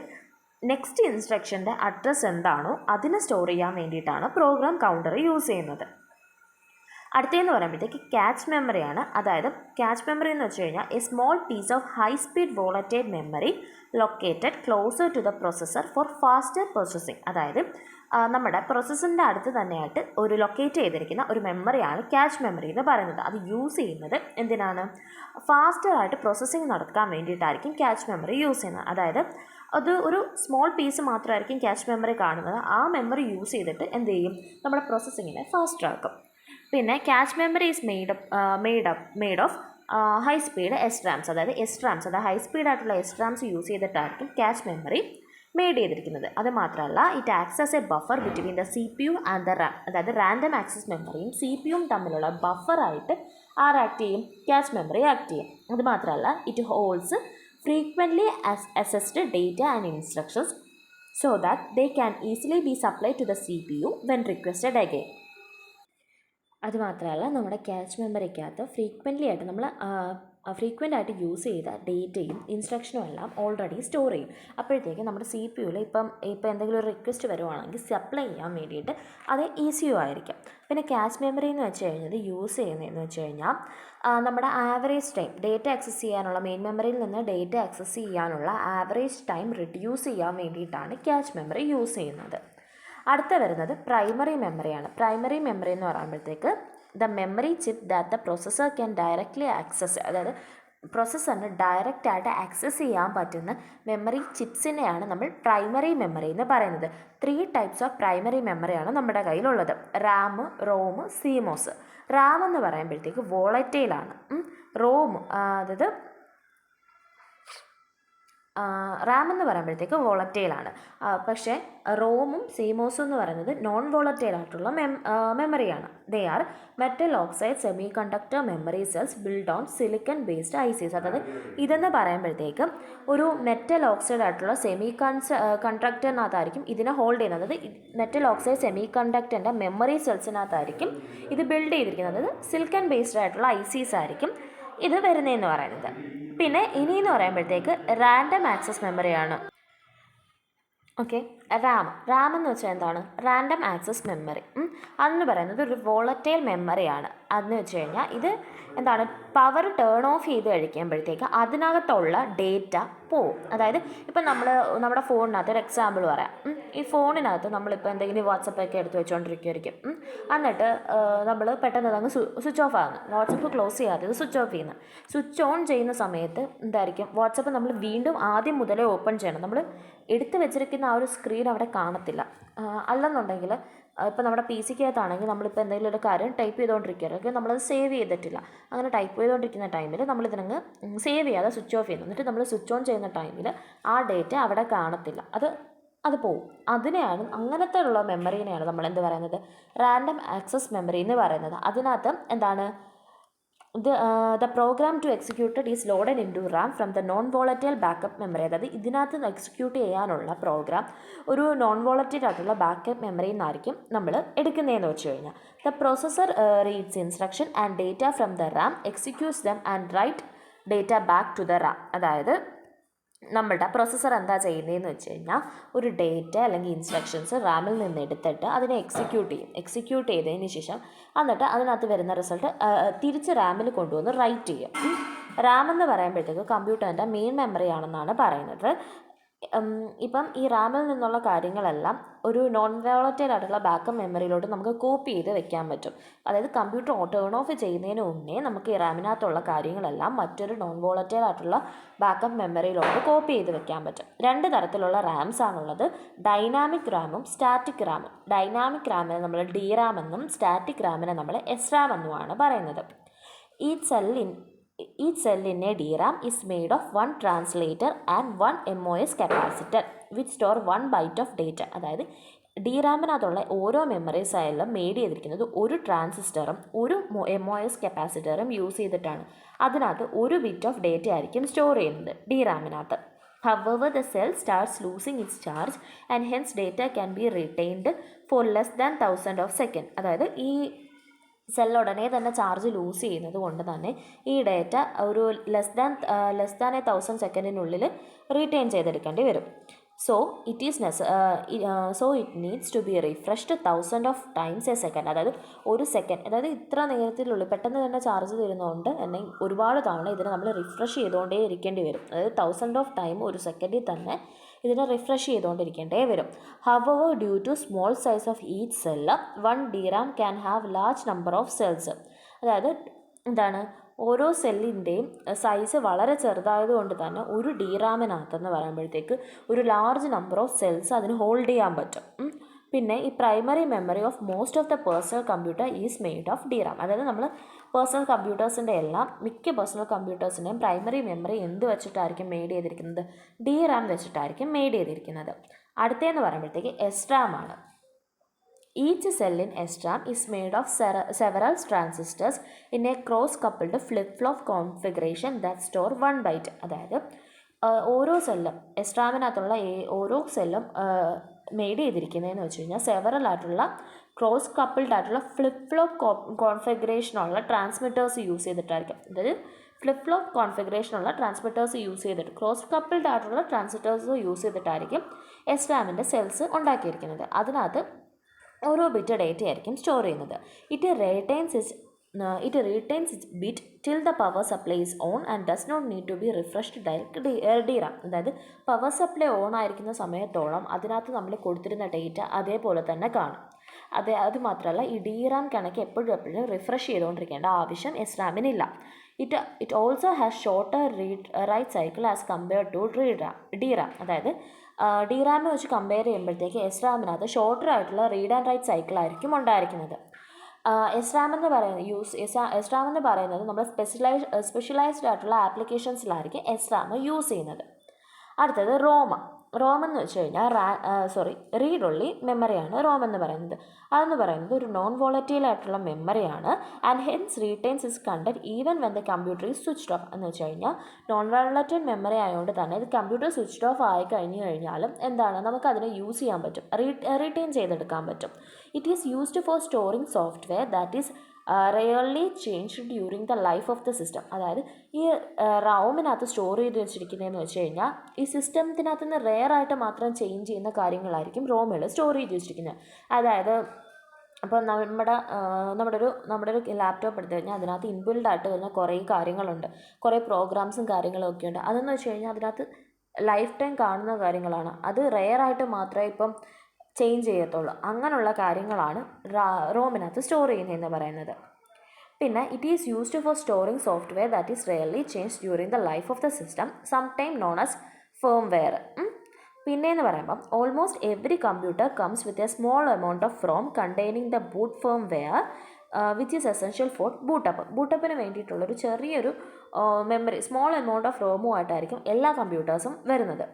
നെക്സ്റ്റ് ഇൻസ്ട്രക്ഷൻ്റെ അഡ്രസ്സ് എന്താണോ അതിനെ സ്റ്റോർ ചെയ്യാൻ വേണ്ടിയിട്ടാണ് പ്രോഗ്രാം കൗണ്ടർ യൂസ് ചെയ്യുന്നത്. അടുത്തതെന്ന് പറയുമ്പോഴത്തേക്ക് ക്യാച്ച് മെമ്മറിയാണ്. അതായത് ക്യാച്ച് മെമ്മറി എന്ന് വെച്ച് കഴിഞ്ഞാൽ a small piece of high speed volatile memory located closer to the processor for faster processing. അതായത് നമ്മുടെ പ്രൊസസ്സറിൻ്റെ അടുത്ത് തന്നെയായിട്ട് ഒരു ലൊക്കേറ്റ് ചെയ്തിരിക്കുന്ന ഒരു മെമ്മറിയാണ് ക്യാച്ച് മെമ്മറി എന്ന് പറയുന്നത്. അത് യൂസ് ചെയ്യുന്നത് എന്തിനാണ്, ഫാസ്റ്ററായിട്ട് പ്രോസസ്സിംഗ് നടക്കാൻ വേണ്ടിയിട്ടായിരിക്കും ക്യാച്ച് മെമ്മറി യൂസ് ചെയ്യുന്നത്. അതായത് അത് ഒരു സ്മോൾ പീസ് മാത്രമായിരിക്കും ക്യാച്ച് മെമ്മറി കാണുന്നത്. ആ മെമ്മറി യൂസ് ചെയ്തിട്ട് എന്ത് ചെയ്യും, നമ്മുടെ പ്രോസസ്സിങ്ങിനെ ഫാസ്റ്ററാക്കും. പിന്നെ cache memory is made of high speed SRAMs. അതായത് ഹൈ സ്പീഡായിട്ടുള്ള SRAMs യൂസ് ചെയ്തിട്ടായിരിക്കും ക്യാച്ച് മെമ്മറി മെയ്ഡ് ചെയ്തിരിക്കുന്നത്. അത് മാത്രമല്ല it acts as a buffer between the CPU and the RAM. അതായത് റാൻഡം ആക്സസ് മെമ്മറിയും CPUവും തമ്മിലുള്ള ബഫറായിട്ട് ആക്ട് ചെയ്യും, ക്യാച്ച് മെമ്മറി ആക്ട് ചെയ്യും. അത് മാത്രമല്ല it holds frequently accessed data and instructions so that they can easily be supplied to the CPU when requested again. അതുമാത്രമല്ല നമ്മുടെ ക്യാച്ച് മെമ്മറിക്കകത്ത് ഫ്രീക്വൻ്റ്ലി ആയിട്ട് യൂസ് ചെയ്ത ഡേറ്റയും ഇൻസ്ട്രക്ഷനും എല്ലാം ഓൾറെഡി സ്റ്റോർ ചെയ്യും. അപ്പോഴത്തേക്ക് നമ്മുടെ CPU-ൽ ഇപ്പം എന്തെങ്കിലും ഒരു റിക്വസ്റ്റ് വരുവാണെങ്കിൽ സപ്ലൈ ചെയ്യാൻ വേണ്ടിയിട്ട് അത് ഈസിയും ആയിരിക്കും. പിന്നെ ക്യാച്ച് മെമ്മറി എന്ന് വെച്ച് കഴിഞ്ഞാൽ യൂസ് ചെയ്യുന്നതെന്ന് വെച്ച് കഴിഞ്ഞാൽ നമ്മുടെ ആവറേജ് ടൈം ഡേറ്റ ആക്സസ് ചെയ്യാനുള്ള മെയിൻ മെമ്മറിയിൽ നിന്ന് ഡേറ്റ ആക്സസ് ചെയ്യാനുള്ള ആവറേജ് ടൈം റിഡ്യൂസ് ചെയ്യാൻ വേണ്ടിയിട്ടാണ് ക്യാച്ച് മെമ്മറി യൂസ് ചെയ്യുന്നത്. അടുത്ത വരുന്നത് പ്രൈമറി മെമ്മറിയാണ്. പ്രൈമറി മെമ്മറി എന്ന് പറയുമ്പോഴത്തേക്ക് the memory chip that the processor can directly access. അതായത് പ്രോസസ്സറിന് ഡയറക്റ്റായിട്ട് ആക്സസ് ചെയ്യാൻ പറ്റുന്ന മെമ്മറി ചിപ്സിനെയാണ് നമ്മൾ പ്രൈമറി മെമ്മറി എന്ന് പറയുന്നത്. 3 ടൈപ്സ് ഓഫ് പ്രൈമറി മെമ്മറിയാണ് നമ്മുടെ കയ്യിലുള്ളത്: RAM, ROM, CMOS. RAM എന്ന് പറയുമ്പോഴത്തേക്ക് വോളറ്റൈലാണ്. റാം എന്ന് പറയുമ്പോഴത്തേക്ക് വോളറ്റൈലാണ്. പക്ഷേ റോമും CMOSും എന്ന് പറയുന്നത് നോൺ വോളറ്റൈൽ ആയിട്ടുള്ള മെമ്മറിയാണ്. They are metal oxide semiconductor memory cells build on silicon based ICs. അതായത് ഇതെന്ന് പറയുമ്പോഴത്തേക്ക് ഒരു മെറ്റൽ ഓക്സൈഡ് ആയിട്ടുള്ള സെമി കണ്ടക്ടറിനകത്തായിരിക്കും ഇതിനെ ഹോൾഡ് ചെയ്യുന്നത്. അതായത് മെറ്റൽ ഓക്സൈഡ് സെമി കണ്ടക്ടറിൻ്റെ മെമ്മറി സെൽസിനകത്തായിരിക്കും ഇത് ബിൽഡ് ചെയ്തിരിക്കുന്നത്. അതായത് സിലിക്കൺ ബേസ്ഡ് ആയിട്ടുള്ള ICs ആയിരിക്കും ഇത് വരുന്നതെന്ന് പറയുന്നത്. പിന്നെ ഇനിയെന്ന് പറയുമ്പോഴത്തേക്ക് റാൻഡം ആക്സസ് മെമ്മറിയാണ്. ഓക്കെ, റാം എന്ന് വെച്ചാൽ എന്താണ്? Random access memory. അതെന്ന് പറയുന്നത് ഒരു വോളറ്റൈൽ മെമ്മറിയാണ്. അതെന്ന് വെച്ച് കഴിഞ്ഞാൽ ഇത് എന്താണ്, പവർ ടേൺ ഓഫ് ചെയ്ത് കഴിക്കുമ്പോഴത്തേക്ക് അതിനകത്തുള്ള ഡേറ്റ പോവും. അതായത് ഇപ്പം നമ്മുടെ ഫോണിനകത്ത് ഒരു എക്സാമ്പിൾ പറയാം. ഈ ഫോണിനകത്ത് നമ്മളിപ്പോൾ എന്തെങ്കിലും വാട്സപ്പൊക്കെ എടുത്ത് വെച്ചുകൊണ്ടിരിക്കുമായിരിക്കും. എന്നിട്ട് നമ്മൾ പെട്ടെന്ന് അതങ്ങ് സ്വിച്ച് ഓഫ് ആകുന്നു. വാട്സപ്പ് ക്ലോസ് ചെയ്യാതെ സ്വിച്ച് ഓഫ് ചെയ്യുന്നു. സ്വിച്ച് ഓൺ ചെയ്യുന്ന സമയത്ത് എന്തായിരിക്കും, വാട്സപ്പ് നമ്മൾ വീണ്ടും ആദ്യം മുതലേ ഓപ്പൺ ചെയ്യണം. നമ്മൾ എടുത്ത് വെച്ചിരിക്കുന്ന ആ ഒരു സ്ക്രീൻ അവിടെ കാണത്തില്ല. അല്ലെന്നുണ്ടെങ്കിൽ ഇപ്പോൾ നമ്മുടെ PC-ക്കകത്താണെങ്കിൽ നമ്മളിപ്പോൾ എന്തെങ്കിലും ഒരു കാര്യം ടൈപ്പ് ചെയ്തുകൊണ്ടിരിക്കുകയാണെങ്കിൽ നമ്മളത് സേവ് ചെയ്തിട്ടില്ല. അങ്ങനെ ടൈപ്പ് ചെയ്തുകൊണ്ടിരിക്കുന്ന ടൈമിൽ നമ്മളിതിനങ്ങ് സേവ് ചെയ്യാതെ സ്വിച്ച് ഓഫ് ചെയ്യുന്നു. എന്നിട്ട് നമ്മൾ സ്വിച്ച് ഓൺ ചെയ്യുന്ന ടൈമിൽ ആ ഡേറ്റ അവിടെ കാണത്തില്ല. അത് പോവും. അതിനെയാണ് അങ്ങനത്തെ ഉള്ള മെമ്മറീനെയാണ് നമ്മൾ എന്ത് പറയുന്നത്, റാൻഡം ആക്സസ് മെമ്മറി എന്ന് പറയുന്നത്. അതിനകത്ത് എന്താണ്, the program to execute it is loaded into RAM from the non-volatile backup memory. അതായത് ഇതിനകത്ത് എക്സിക്യൂട്ട് ചെയ്യാനുള്ള പ്രോഗ്രാം ഒരു നോൺ വോളറ്റൈൽ ആയിട്ടുള്ള ബാക്കപ്പ് മെമ്മറിയിൽ നിന്നായിരിക്കും നമ്മൾ എടുക്കുന്നതെന്ന് വെച്ച് കഴിഞ്ഞാൽ. The processor reads instruction and data from the RAM, executes them and write data back to the RAM. അതായത് നമ്മളുടെ പ്രോസസ്സർ എന്താ ചെയ്യുന്നതെന്ന് വെച്ച് കഴിഞ്ഞാൽ ഒരു ഡേറ്റ അല്ലെങ്കിൽ ഇൻസ്ട്രക്ഷൻസ് റാമിൽ നിന്ന് എടുത്തിട്ട് അതിനെ എക്സിക്യൂട്ട് ചെയ്തതിന് ശേഷം എന്നിട്ട് അതിനകത്ത് വരുന്ന റിസൾട്ട് തിരിച്ച് റാമിൽ കൊണ്ടുവന്ന് റൈറ്റ് ചെയ്യും. റാം എന്ന് പറയുമ്പോഴത്തേക്ക് കമ്പ്യൂട്ടറിൻ്റെ മെയിൻ മെമ്മറി ആണെന്നാണ് പറയുന്നത്. ഇപ്പം ഈ റാമിൽ നിന്നുള്ള കാര്യങ്ങളെല്ലാം ഒരു നോൺ വോളറ്റൈൽ ആയിട്ടുള്ള ബാക്കപ്പ് മെമ്മറിയിലോട്ട് നമുക്ക് കോപ്പി ചെയ്ത് വെക്കാൻ പറ്റും. അതായത് കമ്പ്യൂട്ടർ ടേൺ ഓഫ് ചെയ്യുന്നതിന് മുന്നേ നമുക്ക് ഈ റാമിനകത്തുള്ള കാര്യങ്ങളെല്ലാം മറ്റൊരു നോൺ വോളറ്റൈൽ ആയിട്ടുള്ള ബാക്കപ്പ് മെമ്മറിയിലോട്ട് കോപ്പി ചെയ്ത് വെക്കാൻ പറ്റും. 2 തരത്തിലുള്ള റാംസ് ആണുള്ളത്, ഡൈനാമിക് റാമും സ്റ്റാറ്റിക് റാമും. ഡൈനാമിക് റാമിനെ നമ്മൾ ഡി റാം എന്നും സ്റ്റാറ്റിക് റാമിനെ നമ്മൾ എസ് റാം എന്നുമാണ് പറയുന്നത്. Each cell in a DRAM is made of one translator and one MOS capacitor which store 1 byte of data. അതായത് ഡി റാമിനകത്തുള്ള ഓരോ മെമ്മറി സൈഡിലും മെയ്ഡ് ചെയ്തിരിക്കുന്നത് ഒരു ട്രാൻസിസ്റ്ററും ഒരു MOS കപ്പാസിറ്ററും യൂസ് ചെയ്തിട്ടാണ്. അതിനകത്ത് 1 ബിറ്റ് ഓഫ് ഡേറ്റ ആയിരിക്കും സ്റ്റോർ ചെയ്യുന്നത് D റാമിനകത്ത്. However, the cell starts losing its charge and hence data can be retained for less than 1000 of second. അതായത് ഈ സെല്ല് ഉടനെ തന്നെ ചാർജ് ലൂസ് ചെയ്യുന്നത് കൊണ്ട് തന്നെ ഈ ഡേറ്റ ഒരു ലെസ് ദാൻ 1000 സെക്കൻഡിനുള്ളിൽ റീറ്റെയിൻ ചെയ്തെടുക്കേണ്ടി വരും. So it needs to be refreshed 1000 of times a second. അതായത് ഒരു സെക്കൻഡ്, അതായത് ഇത്ര നേരത്തിനുള്ളിൽ പെട്ടെന്ന് തന്നെ ചാർജ് തരുന്നതുകൊണ്ട് തന്നെ ഒരുപാട് തവണ ഇതിനെ നമ്മൾ റിഫ്രഷ് ചെയ്തുകൊണ്ടേ ഇരിക്കേണ്ടി വരും. അതായത് 1000 ഓഫ് ടൈം ഒരു സെക്കൻഡിൽ തന്നെ ഇതിനെ റിഫ്രഷ് ചെയ്തുകൊണ്ടിരിക്കേണ്ടേ വരും. However, due to small size of each cell, one DRAM can have large number of cells. അതായത് എന്താണ്, ഓരോ സെല്ലിൻ്റെയും സൈസ് വളരെ ചെറുതായതുകൊണ്ട് തന്നെ ഒരു ഡി റാമിനകത്തെന്ന് പറയുമ്പോഴത്തേക്ക് ഒരു ലാർജ് നമ്പർ ഓഫ് സെൽസ് അതിന് ഹോൾഡ് ചെയ്യാൻ പറ്റും. പിന്നെ ഈ primary memory of most of the personal computer is made of D RAM. അതായത് നമ്മൾ പേഴ്സണൽ കമ്പ്യൂട്ടേഴ്സിൻ്റെ എല്ലാം മിക്ക പേഴ്സണൽ കമ്പ്യൂട്ടേഴ്സിൻ്റെയും പ്രൈമറി മെമ്മറി എന്ത് വെച്ചിട്ടായിരിക്കും മെയ്ഡ് ചെയ്തിരിക്കുന്നത്, ഡി റാം വെച്ചിട്ടായിരിക്കും മെയ്ഡ് ചെയ്തിരിക്കുന്നത്. അടുത്തതെന്ന് പറയുമ്പോഴത്തേക്ക് എസ് റാം ആണ്. Each cell in S Ram is made of several transistors in A cross coupled flip flop configuration that store 1 byte. അതായത് ഓരോ സെല്ലും എസ് റാമിനകത്തുള്ള ഓരോ സെല്ലും മെയ്ഡ് ചെയ്തിരിക്കുന്നതെന്ന് വെച്ച് കഴിഞ്ഞാൽ സെവറൽ ആയിട്ടുള്ള ക്രോസ് കപ്പിൾഡ് ആയിട്ടുള്ള ഫ്ലിപ്പ് ഫ്ലോപ്പ് കോൺഫിഗറേഷനുള്ള ട്രാൻസ്മിറ്റേഴ്സ് യൂസ് ചെയ്തിട്ടായിരിക്കും. അതായത് ഫ്ലിപ്പ് ഫ്ലോപ്പ് കോൺഫിഗറേഷനുള്ള ട്രാൻസ്മിറ്റേഴ്സ് യൂസ് ചെയ്തിട്ട് ക്രോസ് കപ്പിൾഡ് ആയിട്ടുള്ള ട്രാൻസ്മിറ്റേഴ്സ് യൂസ് ചെയ്തിട്ടായിരിക്കും എസ് റാമിൻ്റെ സെൽസ് ഉണ്ടാക്കിയിരിക്കുന്നത്. അതിനകത്ത് ഓരോ ബിറ്റ് ഡേറ്റ ആയിരിക്കും സ്റ്റോർ ചെയ്യുന്നത്. It retains its bit till the power supply is on and does not need to be refreshed direct DRAM. അതായത് power supply on ആയിരിക്കുന്ന സമയത്തോളം അതിനകത്ത് നമ്മൾ കൊടുത്തിരുന്ന ഡേറ്റ അതേപോലെ തന്നെ കാണും. അത് മാത്രമല്ല ഈ ഡി റാം കണക്ക് എപ്പോഴും റിഫ്രഷ് ചെയ്തുകൊണ്ടിരിക്കേണ്ട ആവശ്യം എസ് റാമിനില്ല. It also has shorter write cycle as compared to D RAM. അതായത് ഡി റാമിനെ വെച്ച് കമ്പയർ ചെയ്യുമ്പോഴത്തേക്ക് എസ് റാമിനകത്ത് ഷോർട്ടർ ആയിട്ടുള്ള റീഡ് ആൻഡ് റൈറ്റ് സൈക്കിൾ ആയിരിക്കും ഉണ്ടായിരിക്കുന്നത്. എസ് റാം എന്ന് പറയുന്നത് നമ്മൾ സ്പെഷ്യലൈസ്ഡ് ആയിട്ടുള്ള ആപ്ലിക്കേഷൻസിലായിരിക്കും എസ് റാം യൂസ് ചെയ്യുന്നത്. അടുത്തത് റോം എന്ന് വെച്ച് കഴിഞ്ഞാൽ റീഡ് ഒൺലി മെമ്മറിയാണ് റോം എന്ന് പറയുന്നത്. അതെന്ന് പറയുന്നത് ഒരു നോൺ വോളറ്റൈൽ ആയിട്ടുള്ള മെമ്മറിയാണ്. And hence retains its content even when the computer is switched off. എന്ന് വെച്ച് കഴിഞ്ഞാൽ നോൺ വോളറ്റൈൽ മെമ്മറി ആയതുകൊണ്ട് തന്നെ ഇത് കമ്പ്യൂട്ടർ സ്വിച്ച്ഡ് ഓഫ് ആയി കഴിഞ്ഞാലും നമുക്കതിനെ യൂസ് ചെയ്യാൻ പറ്റും, റീറ്റെയിൻ ചെയ്തെടുക്കാൻ പറ്റും. It is used for storing software that is rarely changed during the life of the system. അതായത് ഈ റോമിനകത്ത് സ്റ്റോർ ചെയ്ത് വെച്ചിരിക്കുന്നതെന്ന് വെച്ച് കഴിഞ്ഞാൽ ഈ സിസ്റ്റത്തിനകത്ത് നിന്ന് റെയറായിട്ട് മാത്രം ചേഞ്ച് ചെയ്യുന്ന കാര്യങ്ങളായിരിക്കും റോമിൽ സ്റ്റോർ ചെയ്ത് വെച്ചിരിക്കുന്നത്. അതായത് അപ്പോൾ നമ്മുടെ ഒരു ലാപ്ടോപ്പ് എടുത്തു കഴിഞ്ഞാൽ അതിനകത്ത് ഇൻബിൽഡായിട്ട് വരുന്ന കുറേ കാര്യങ്ങളുണ്ട്, കുറേ പ്രോഗ്രാംസും കാര്യങ്ങളും ഒക്കെ ഉണ്ട്. അതെന്ന് വെച്ച് കഴിഞ്ഞാൽ അതിനകത്ത് ലൈഫ് ടൈം കാണുന്ന കാര്യങ്ങളാണ്. അത് റെയറായിട്ട് മാത്രമേ ഇപ്പം ചേഞ്ച് ചെയ്യത്തുള്ളൂ. അങ്ങനെയുള്ള കാര്യങ്ങളാണ് റോമിനകത്ത് സ്റ്റോർ ചെയ്യുന്നതെന്ന് പറയുന്നത്. പിന്നെ it is used for storing software that is rarely change during the life of the system, some time known as firmware. പിന്നെയെന്ന് പറയുമ്പം almost every computer comes with a small amount of ROM containing the boot firmware which is essential for bootup. ബൂട്ടപ്പിന് വേണ്ടിയിട്ടുള്ളൊരു ചെറിയൊരു memory small amount of റോമുമായിട്ടായിരിക്കും എല്ലാ കമ്പ്യൂട്ടേഴ്സും വരുന്നത്.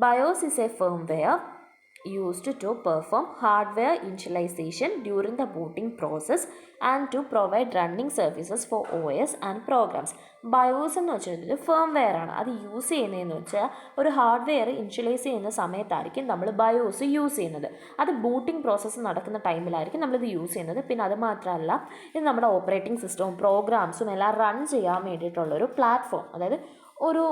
BIOS is a firmware used to perform hardware initialization during the booting process and to provide running services for OS and programs. BIOS എന്ന് വെച്ചാൽ firmware ആണ്. അത് യൂസ് ചെയ്യുന്നതെന്ന് വെച്ചാൽ ഒരു ഹാർഡ്വെയർ ഇനിഷ്യലൈസ് ചെയ്യുന്ന സമയത്തായിരിക്കും നമ്മൾ BIOS യൂസ് ചെയ്യുന്നത്. അത് ബൂട്ടിംഗ് പ്രോസസ്സ് നടക്കുന്ന ടൈമിലായിരിക്കും നമ്മളിത് യൂസ് ചെയ്യുന്നത്. പിന്നെ അത് മാത്രമല്ല, ഇത് നമ്മുടെ ഓപ്പറേറ്റിംഗ് സിസ്റ്റവും പ്രോഗ്രാംസും എല്ലാം റൺ ചെയ്യാൻ വേണ്ടിയിട്ടുള്ളൊരു പ്ലാറ്റ്ഫോം, അതായത് ഒരു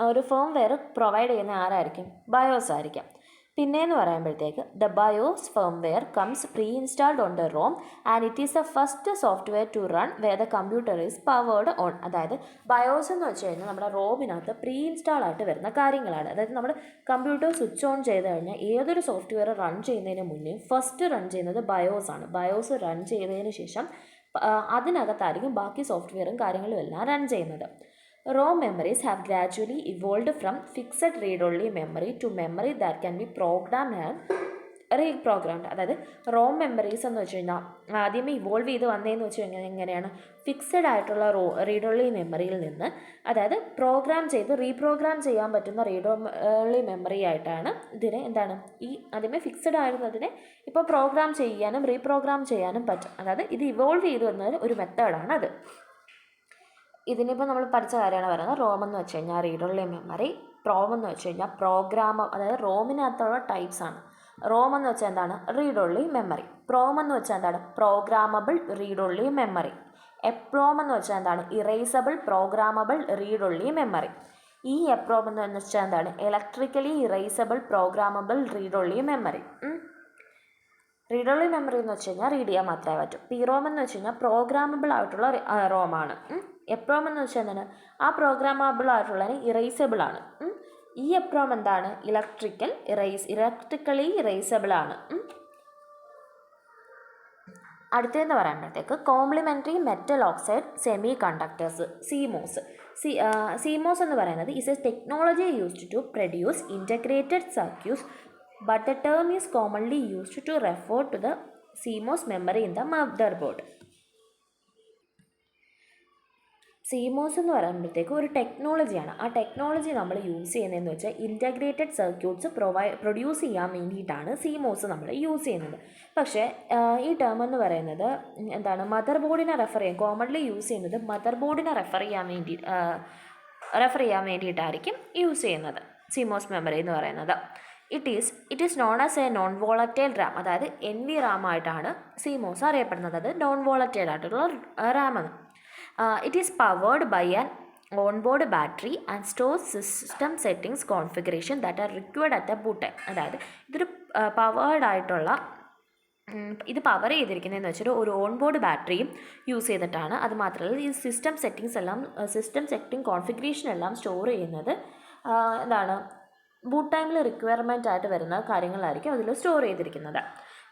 ഒരു ഫേംവെയർ പ്രൊവൈഡ് ചെയ്യുന്ന ആരായിരിക്കും? BIOS ആയിരിക്കും. പിന്നെയെന്ന് പറയുമ്പോഴത്തേക്ക് the BIOS firmware comes pre installed on the ROM and it is the first software to run where the computer is powered on. അതായത് BIOS എന്ന് വെച്ച് കഴിഞ്ഞാൽ നമ്മുടെ റോമിനകത്ത് പ്രീ ഇൻസ്റ്റാൾ ആയിട്ട് വരുന്ന കാര്യങ്ങളാണ്. അതായത് നമ്മുടെ കമ്പ്യൂട്ടർ സ്വിച്ച് ഓൺ ചെയ്ത് കഴിഞ്ഞാൽ ഏതൊരു സോഫ്റ്റ്വെയർ റൺ ചെയ്യുന്നതിന് മുന്നേ ഫസ്റ്റ് റൺ ചെയ്യുന്നത് BIOS ആണ്. BIOS റൺ ചെയ്തതിന് ശേഷം അതിനകത്തായിരിക്കും ബാക്കി സോഫ്റ്റ്വെയറും കാര്യങ്ങളും എല്ലാം റൺ ചെയ്യുന്നത്. ROM memories have gradually evolved from fixed read-only memory to memory that can be programmed and റീപ്രോഗ്രാംഡ്. അതായത് ROM മെമ്മറീസ് എന്ന് വെച്ച് കഴിഞ്ഞാൽ ആദ്യമേ ഇവോൾവ് ചെയ്ത് വന്നതെന്ന് വെച്ച് കഴിഞ്ഞാൽ എങ്ങനെയാണ്? ഫിക്സഡ് ആയിട്ടുള്ള റീഡ് ഓൺലി മെമ്മറിയിൽ നിന്ന്, അതായത് പ്രോഗ്രാം ചെയ്ത് റീപ്രോഗ്രാം ചെയ്യാൻ പറ്റുന്ന റീഡ് ഓൺലി മെമ്മറി ആയിട്ടാണ് ഇതിനെ എന്താണ് ആദ്യമേ ഫിക്സഡ് ആയിരുന്നതിനെ ഇപ്പോൾ പ്രോഗ്രാം ചെയ്യാനും റീപ്രോഗ്രാം ചെയ്യാനും പറ്റും. അതായത് ഇത് ഇവോൾവ് ചെയ്ത് വന്ന ഒരു മെത്തേഡാണ് അത്. ഇതിനിപ്പോൾ നമ്മൾ പഠിച്ച കാര്യമാണ് പറയുന്നത്. ROM എന്ന് വെച്ച് കഴിഞ്ഞാൽ റീഡ് ഓൺലി മെമ്മറി, PROM എന്ന് വെച്ച് കഴിഞ്ഞാൽ പ്രോഗ്രാം, അതായത് റോമിനകത്തുള്ള ടൈപ്സ് ആണ്. ROM എന്ന് വെച്ചാൽ എന്താണ്? Read only memory. PROM എന്ന് വെച്ചാൽ എന്താണ്? Programmable read only memory. EPROM എന്ന് വെച്ചാൽ എന്താണ്? Erasable programmable read only memory. EPROM എന്ന് വെച്ചാൽ എന്താണ്? Electrically erasable programmable read only memory. Read only memory എന്ന് വെച്ച് കഴിഞ്ഞാൽ റീഡ് ചെയ്യാൻ മാത്രമേ പറ്റൂ. PROM എന്ന് വെച്ച് കഴിഞ്ഞാൽ പ്രോഗ്രാമബിൾ ആയിട്ടുള്ള റോമാണ്. EPROM എന്ന് വെച്ചാൽ എന്താണ്? ആ പ്രോഗ്രാമബിൾ ആയിട്ടുള്ളതിന് ഇറേസബിൾ ആണ്. EPROM എന്താണ്? ഇലക്ട്രിക്കലി ഇറേസബിൾ ആണ്. അടുത്തതെന്ന് പറയുമ്പോഴത്തേക്ക് complementary metal oxide semiconductors, CMOS എന്ന് പറയുന്നത് is a technology used to produce integrated circuits, but the term is commonly used to refer to the CMOS memory in the motherboard. CMOS എന്ന് പറയുമ്പോഴത്തേക്ക് ഒരു ടെക്നോളജിയാണ്. ആ technology നമ്മൾ use ചെയ്യുന്നതെന്ന് വെച്ചാൽ integrated circuits produce ചെയ്യാൻ വേണ്ടിയിട്ടാണ് CMOS നമ്മൾ യൂസ് ചെയ്യുന്നത്. പക്ഷേ ഈ ടേം എന്ന് പറയുന്നത് എന്താണ്? മദർ ബോർഡിനെ കോമൺലി യൂസ് ചെയ്യുന്നത് മദർ ബോർഡിനെ റെഫർ ചെയ്യാൻ വേണ്ടിയിട്ടായിരിക്കും യൂസ് ചെയ്യുന്നത് CMOS മെമ്മറി എന്ന് പറയുന്നത്. It is known as a non volatile RAM, അതായത് NVRAM ആയിട്ടാണ് CMOS അറിയപ്പെടുന്നത്. അത് നോൺ വോളറ്റൈൽ ആയിട്ടുള്ള റാമാണ്. It is powered by an onboard battery and stores system settings configuration that are required at a boot time. അതായത് ഇതൊരു ഇത് power ചെയ്തിരിക്കുന്നതെന്ന് വെച്ചാൽ ഒരു ഓൺബോർഡ് ബാറ്ററിയും യൂസ് ചെയ്തിട്ടാണ്. അത് മാത്രമല്ല ഈ സിസ്റ്റം സെറ്റിംഗ് കോൺഫിഗറേഷൻ എല്ലാം സ്റ്റോർ ചെയ്യുന്നത് എന്താണ്? ബൂട്ട് ടൈമിൽ റിക്വയർമെൻ്റ് ആയിട്ട് വരുന്ന കാര്യങ്ങളായിരിക്കും അതിൽ സ്റ്റോർ ചെയ്തിരിക്കുന്നത്.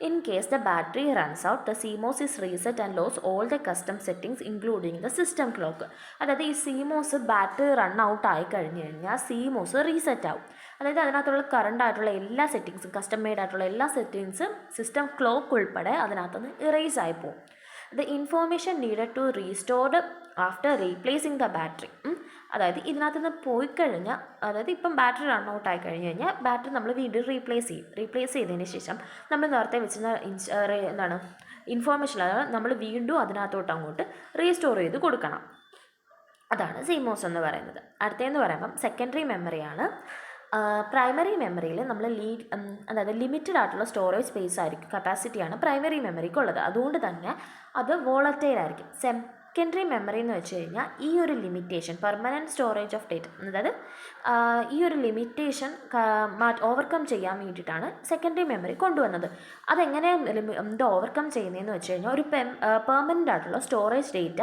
In case the battery runs out, the CMOS is reset and lose all the custom settings including the system clock. അതായത് ഈ CMOS ബാറ്ററി റൺ ഔട്ട് ആയി കഴിഞ്ഞ് കഴിഞ്ഞാൽ CMOS റീസെറ്റ് ആവും. അതായത് അതിനകത്തുള്ള കറണ്ട് ആയിട്ടുള്ള എല്ലാ സെറ്റിങ്സും, കസ്റ്റം മെയ്ഡ് ആയിട്ടുള്ള എല്ലാ സെറ്റിങ്സും, സിസ്റ്റം ക്ലോക്ക് ഉൾപ്പെടെ അതിനകത്തുനിന്ന് ഇറേസ് ആയി പോകും. The information needed to restored after replacing the battery. അതായത് ഇതിനകത്ത് നിന്ന് പോയി കഴിഞ്ഞാൽ, അതായത് ഇപ്പം ബാറ്ററി റൺ ഔട്ട് ആയി കഴിഞ്ഞ് കഴിഞ്ഞാൽ ബാറ്ററി നമ്മൾ വീണ്ടും റീപ്ലേസ് ചെയ്തതിന് ശേഷം നമ്മൾ നേരത്തെ വെച്ചിരുന്ന ഇൻഫോർമേഷൻ നമ്മൾ വീണ്ടും അതിനകത്തോട്ട് അങ്ങോട്ട് റീസ്റ്റോർ ചെയ്ത് കൊടുക്കണം. അതാണ് CMOS എന്ന് പറയുന്നത്. അടുത്തതെന്ന് പറയുമ്പം സെക്കൻഡറി മെമ്മറിയാണ്. പ്രൈമറി മെമ്മറിയിൽ നമ്മൾ അതായത് ലിമിറ്റഡ് ആയിട്ടുള്ള സ്റ്റോറേജ് സ്പേസ് ആയിരിക്കും, കപ്പാസിറ്റിയാണ് പ്രൈമറി മെമ്മറിക്കുള്ളത്. അതുകൊണ്ട് തന്നെ അത് വോളറ്റൈൽ ആയിരിക്കും. സെക്കൻഡറി മെമ്മറി എന്ന് വെച്ച് കഴിഞ്ഞാൽ ഈ ഒരു limitation, permanent storage of data, അതായത് ഈ ഒരു ലിമിറ്റേഷൻ ഓവർകം ചെയ്യാൻ വേണ്ടിയിട്ടാണ് സെക്കൻഡറി മെമ്മറി കൊണ്ടുവന്നത്. അതെങ്ങനെ ഓവർകം ചെയ്യുന്നതെന്ന് വെച്ച് കഴിഞ്ഞാൽ ഒരു പെർമനൻ്റ് ആയിട്ടുള്ള സ്റ്റോറേജ് ഡേറ്റ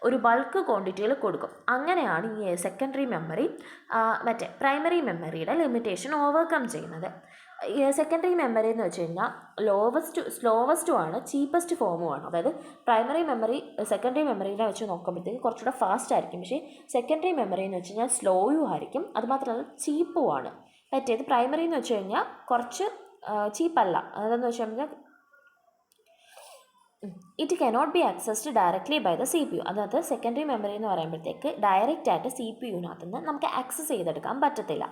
ഒരു ബൾക്ക് ക്വാണ്ടിറ്റിയിൽ കൊടുക്കും. അങ്ങനെയാണ് ഈ സെക്കൻഡറി മെമ്മറി പ്രൈമറി മെമ്മറിയുടെ ലിമിറ്റേഷൻ ഓവർകം ചെയ്യുന്നത്. സെക്കൻഡറി മെമ്മറി എന്ന് വെച്ച് കഴിഞ്ഞാൽ സ്ലോവസ്റ്റും ആണ്, ചീപ്പസ്റ്റ് ഫോമുമാണ്. അതായത് പ്രൈമറി മെമ്മറി സെക്കൻഡറി മെമ്മറിനെ വെച്ച് നോക്കുമ്പോഴത്തേക്ക് കുറച്ചുകൂടെ ഫാസ്റ്റ് ആയിരിക്കും. പക്ഷേ സെക്കൻഡറി മെമ്മറി എന്ന് വെച്ച് കഴിഞ്ഞാൽ സ്ലോയും ആയിരിക്കും, അതുമാത്രമല്ല ചീപ്പുമാണ്. മറ്റേത് പ്രൈമറി എന്ന് വെച്ച് കഴിഞ്ഞാൽ കുറച്ച് ചീപ്പല്ല. അതെന്ന് വെച്ച് കഴിഞ്ഞാൽ it cannot be accessed directly by the CPU. അതായത് സെക്കൻഡറി മെമ്മറി എന്ന് പറയുമ്പോഴത്തേക്ക് ഡയറക്റ്റ് ആയിട്ട് CPUവിനകത്ത് നിന്ന് നമുക്ക് ആക്സസ് ചെയ്തെടുക്കാൻ പറ്റത്തില്ല.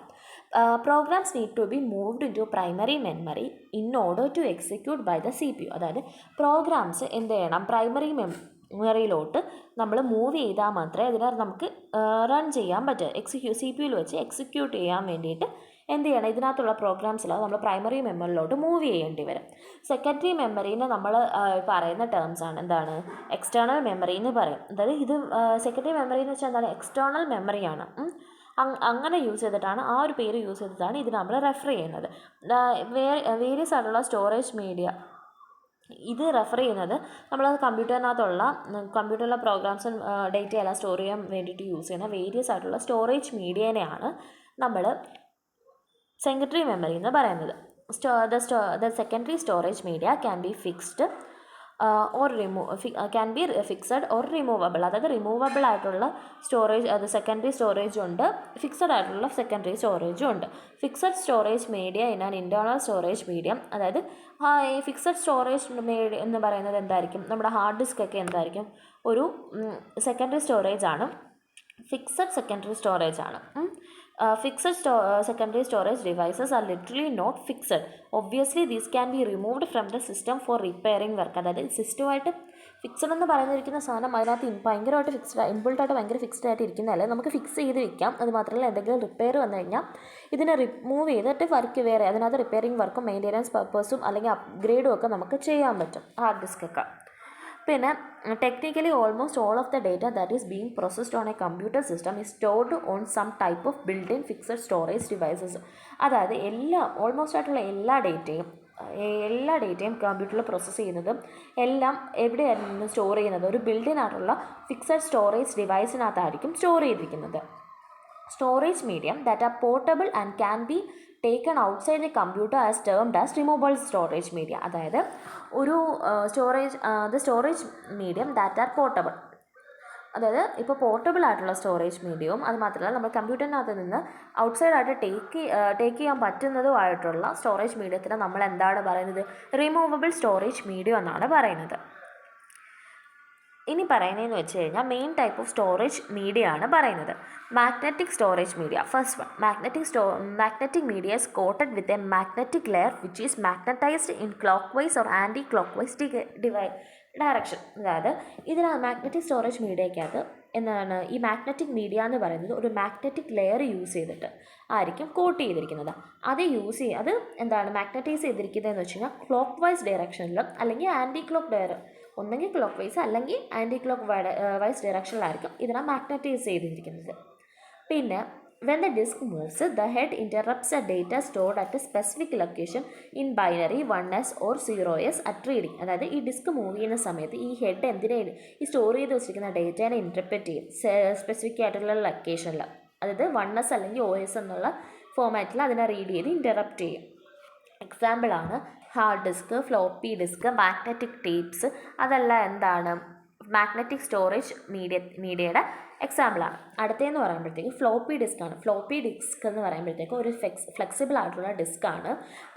Programs need to be moved in to primary memory in order to execute by the CPU. അതായത് പ്രോഗ്രാംസ് എന്ത് ചെയ്യണം, പ്രൈമറി മെമ്മറിയിലോട്ട് നമ്മൾ മൂവ് ചെയ്താൽ മാത്രമേ അതിനെ നമുക്ക് റൺ ചെയ്യാൻ പറ്റുക. CPU വെച്ച് എക്സിക്യൂട്ട് ചെയ്യാൻ വേണ്ടിയിട്ട് എന്ത് ചെയ്യണം, ഇതിനകത്തുള്ള പ്രോഗ്രാംസിലാണ് നമ്മൾ പ്രൈമറി മെമ്മറിയിലോട്ട് മൂവ് ചെയ്യേണ്ടി വരും. സെക്കൻഡറി മെമ്മറീനെ നമ്മൾ പറയുന്ന ടേംസാണ് എന്താണ്, എക്സ്റ്റേണൽ മെമ്മറി എന്ന് പറയും. അതായത് ഇത് സെക്കൻഡറി മെമ്മറി എന്ന് വെച്ചാൽ എന്താണ്, എക്സ്റ്റേണൽ മെമ്മറിയാണ്. അങ്ങനെ യൂസ് ചെയ്തിട്ടാണ്, ആ ഒരു പേര് യൂസ് ചെയ്തിട്ടാണ് ഇത് നമ്മൾ റെഫർ ചെയ്യുന്നത്. വേരിയസ് ആയിട്ടുള്ള സ്റ്റോറേജ് മീഡിയ, ഇത് റെഫർ ചെയ്യുന്നത് നമ്മൾ കമ്പ്യൂട്ടറിലെ പ്രോഗ്രാംസും ഡേറ്റ എല്ലാം സ്റ്റോർ ചെയ്യാൻ വേണ്ടിയിട്ട് യൂസ് ചെയ്യുന്ന വേരിയസ് ആയിട്ടുള്ള സ്റ്റോറേജ് മീഡിയനെയാണ് നമ്മൾ സെക്കൻഡറി മെമ്മറി എന്ന് പറയുന്നത്. The secondary storage media can be fixed or fixed or removable. അതായത് റിമൂവബിൾ ആയിട്ടുള്ള സ്റ്റോറേജ്, അത് സെക്കൻഡറി സ്റ്റോറേജും ഉണ്ട്, ഫിക്സഡ് ആയിട്ടുള്ള സെക്കൻഡറി സ്റ്റോറേജും ഉണ്ട്. Fixed storage media in an internal storage medium. അതായത് ഈ ഫിക്സഡ് സ്റ്റോറേജ് മീഡിയ എന്ന് പറയുന്നത് എന്തായിരിക്കും, നമ്മുടെ ഹാർഡ് ഡിസ്ക് ഒക്കെ എന്തായിരിക്കും, ഒരു സെക്കൻഡറി സ്റ്റോറേജ് ആണ്, ഫിക്സഡ് സെക്കൻഡറി സ്റ്റോറേജ് ആണ്. Secondary storage devices are literally not fixed. Obviously, these can be removed from the system for repairing work. അതായത് സിസ്റ്റമായിട്ട് ഫിക്സഡ് എന്ന് പറയുന്നിരിക്കുന്ന സാധനം അതിനകത്ത് ഭയങ്കരമായിട്ട് ഇൻബിൾട്ടായിട്ട് ഭയങ്കര ഫിക്സ്ഡ് ആയിട്ട് ഇരിക്കുന്നതല്ല, നമുക്ക് ഫിക്സ് ചെയ്ത് വെക്കാം. അത് മാത്രമല്ല, എന്തെങ്കിലും റിപ്പയർ വന്നു കഴിഞ്ഞാൽ ഇതിനെ റിമൂവ് ചെയ്തിട്ട് വർക്ക് വേറെ അതിനകത്ത് റിപ്പയറിംഗ് വർക്കും മെയിൻ്റെനൻസ് പർപ്പസും അല്ലെങ്കിൽ അപ്ഗ്രേഡും ഒക്കെ നമുക്ക് ചെയ്യാൻ പറ്റും ഹാർഡ് ഡിസ്കൊക്കെ. പിന്നെ technically almost all of the data that is being processed on a computer system is stored on some type of build in fixed storage devices. അതായത് ഓൾമോസ്റ്റ് ആയിട്ടുള്ള എല്ലാ ഡേറ്റയും കമ്പ്യൂട്ടറിൽ പ്രോസസ്സ് ചെയ്യുന്നതും എല്ലാം എവിടെയായിരുന്നു സ്റ്റോർ ചെയ്യുന്നത്, ഒരു ബിൽഡിനായിട്ടുള്ള ഫിക്സഡ് സ്റ്റോറേജ് ഡിവൈസിനകത്തായിരിക്കും സ്റ്റോർ ചെയ്തിരിക്കുന്നത്. Storage medium that are portable and can be taken outside the computer as termed as removable storage media. അതായത് ഒരു storage medium that are portable, അതായത് ഇപ്പോൾ പോർട്ടബിൾ ആയിട്ടുള്ള സ്റ്റോറേജ് മീഡിയവും അത് മാത്രമല്ല നമ്മൾ കമ്പ്യൂട്ടറിനകത്ത് നിന്ന് ഔട്ട്സൈഡായിട്ട് ടേക്ക് ചെയ്യാൻ പറ്റുന്നതുമായിട്ടുള്ള സ്റ്റോറേജ് മീഡിയത്തിന് നമ്മൾ എന്താണ് പറയുന്നത്, റിമൂവബിൾ സ്റ്റോറേജ് മീഡിയം എന്നാണ് പറയുന്നത്. ഇനി പറയുന്നതെന്ന് വെച്ച് കഴിഞ്ഞാൽ main type of storage media ആണ് പറയുന്നത്. Magnetic storage media. First one, magnetic media is coated with a magnetic layer which is magnetized in clockwise or anti-clockwise direction. അതായത് മാഗ്നറ്റിക് സ്റ്റോറേജ് മീഡിയയ്ക്കകത്ത് എന്താണ്, ഈ മാഗ്നറ്റിക് മീഡിയ എന്ന് പറയുന്നത് ഒരു മാഗ്നറ്റിക് ലെയർ യൂസ് ചെയ്തിട്ട് ആയിരിക്കും കോട്ട് ചെയ്തിരിക്കുന്നത്. അത് എന്താണ് മാഗ്നറ്റൈസ് ചെയ്തിരിക്കുന്നതെന്ന് വെച്ച് കഴിഞ്ഞാൽ ക്ലോക്ക് വൈസ് ഡയറക്ഷനിലും അല്ലെങ്കിൽ ആൻറ്റി ക്ലോക്ക് ഒന്നെങ്കിൽ ക്ലോക്ക് വൈസ് അല്ലെങ്കിൽ ആൻറ്റി ക്ലോക്ക് വൈസ് ഡയറക്ഷനിലായിരിക്കും ഇതിനെ മാഗ്നറ്റൈസ് ചെയ്തിരിക്കുന്നത്. പിന്നെ when the disk moves, the head interrupts the data stored at a specific location in binary 1s or 0s at reading. അതായത് ഈ disk move ചെയ്യുന്ന സമയത്ത് ഈ ഹെഡ് ഈ സ്റ്റോർ ചെയ്ത് വെച്ചിരിക്കുന്ന ഡേറ്റേനെ ഇൻറ്റർപ്രറ്റ് ചെയ്യും സ്പെസിഫിക് ആയിട്ടുള്ള ലൊക്കേഷനിൽ. അതായത് 1s അല്ലെങ്കിൽ OS എന്നുള്ള ഫോമാറ്റിൽ അതിനെ റീഡ് ചെയ്ത് ഇൻറ്ററപ്റ്റ് ചെയ്യും. എക്സാമ്പിളാണ് hard disk, floppy disk, magnetic tapes. അതെല്ലാം എന്താണ്, മാഗ്നറ്റിക് സ്റ്റോറേജ് മീഡിയയുടെ എക്സാമ്പിളാണ്. അടുത്തതെന്ന് പറയുമ്പോഴത്തേക്ക് ഫ്ലോപ്പി ഡിസ്ക്കാണ്. ഫ്ലോപ്പി ഡിസ്ക് എന്ന് പറയുമ്പോഴത്തേക്ക് ഒരു ഫ്ലെക്സിബിൾ ആയിട്ടുള്ള ഡിസ്ക്കാണ്.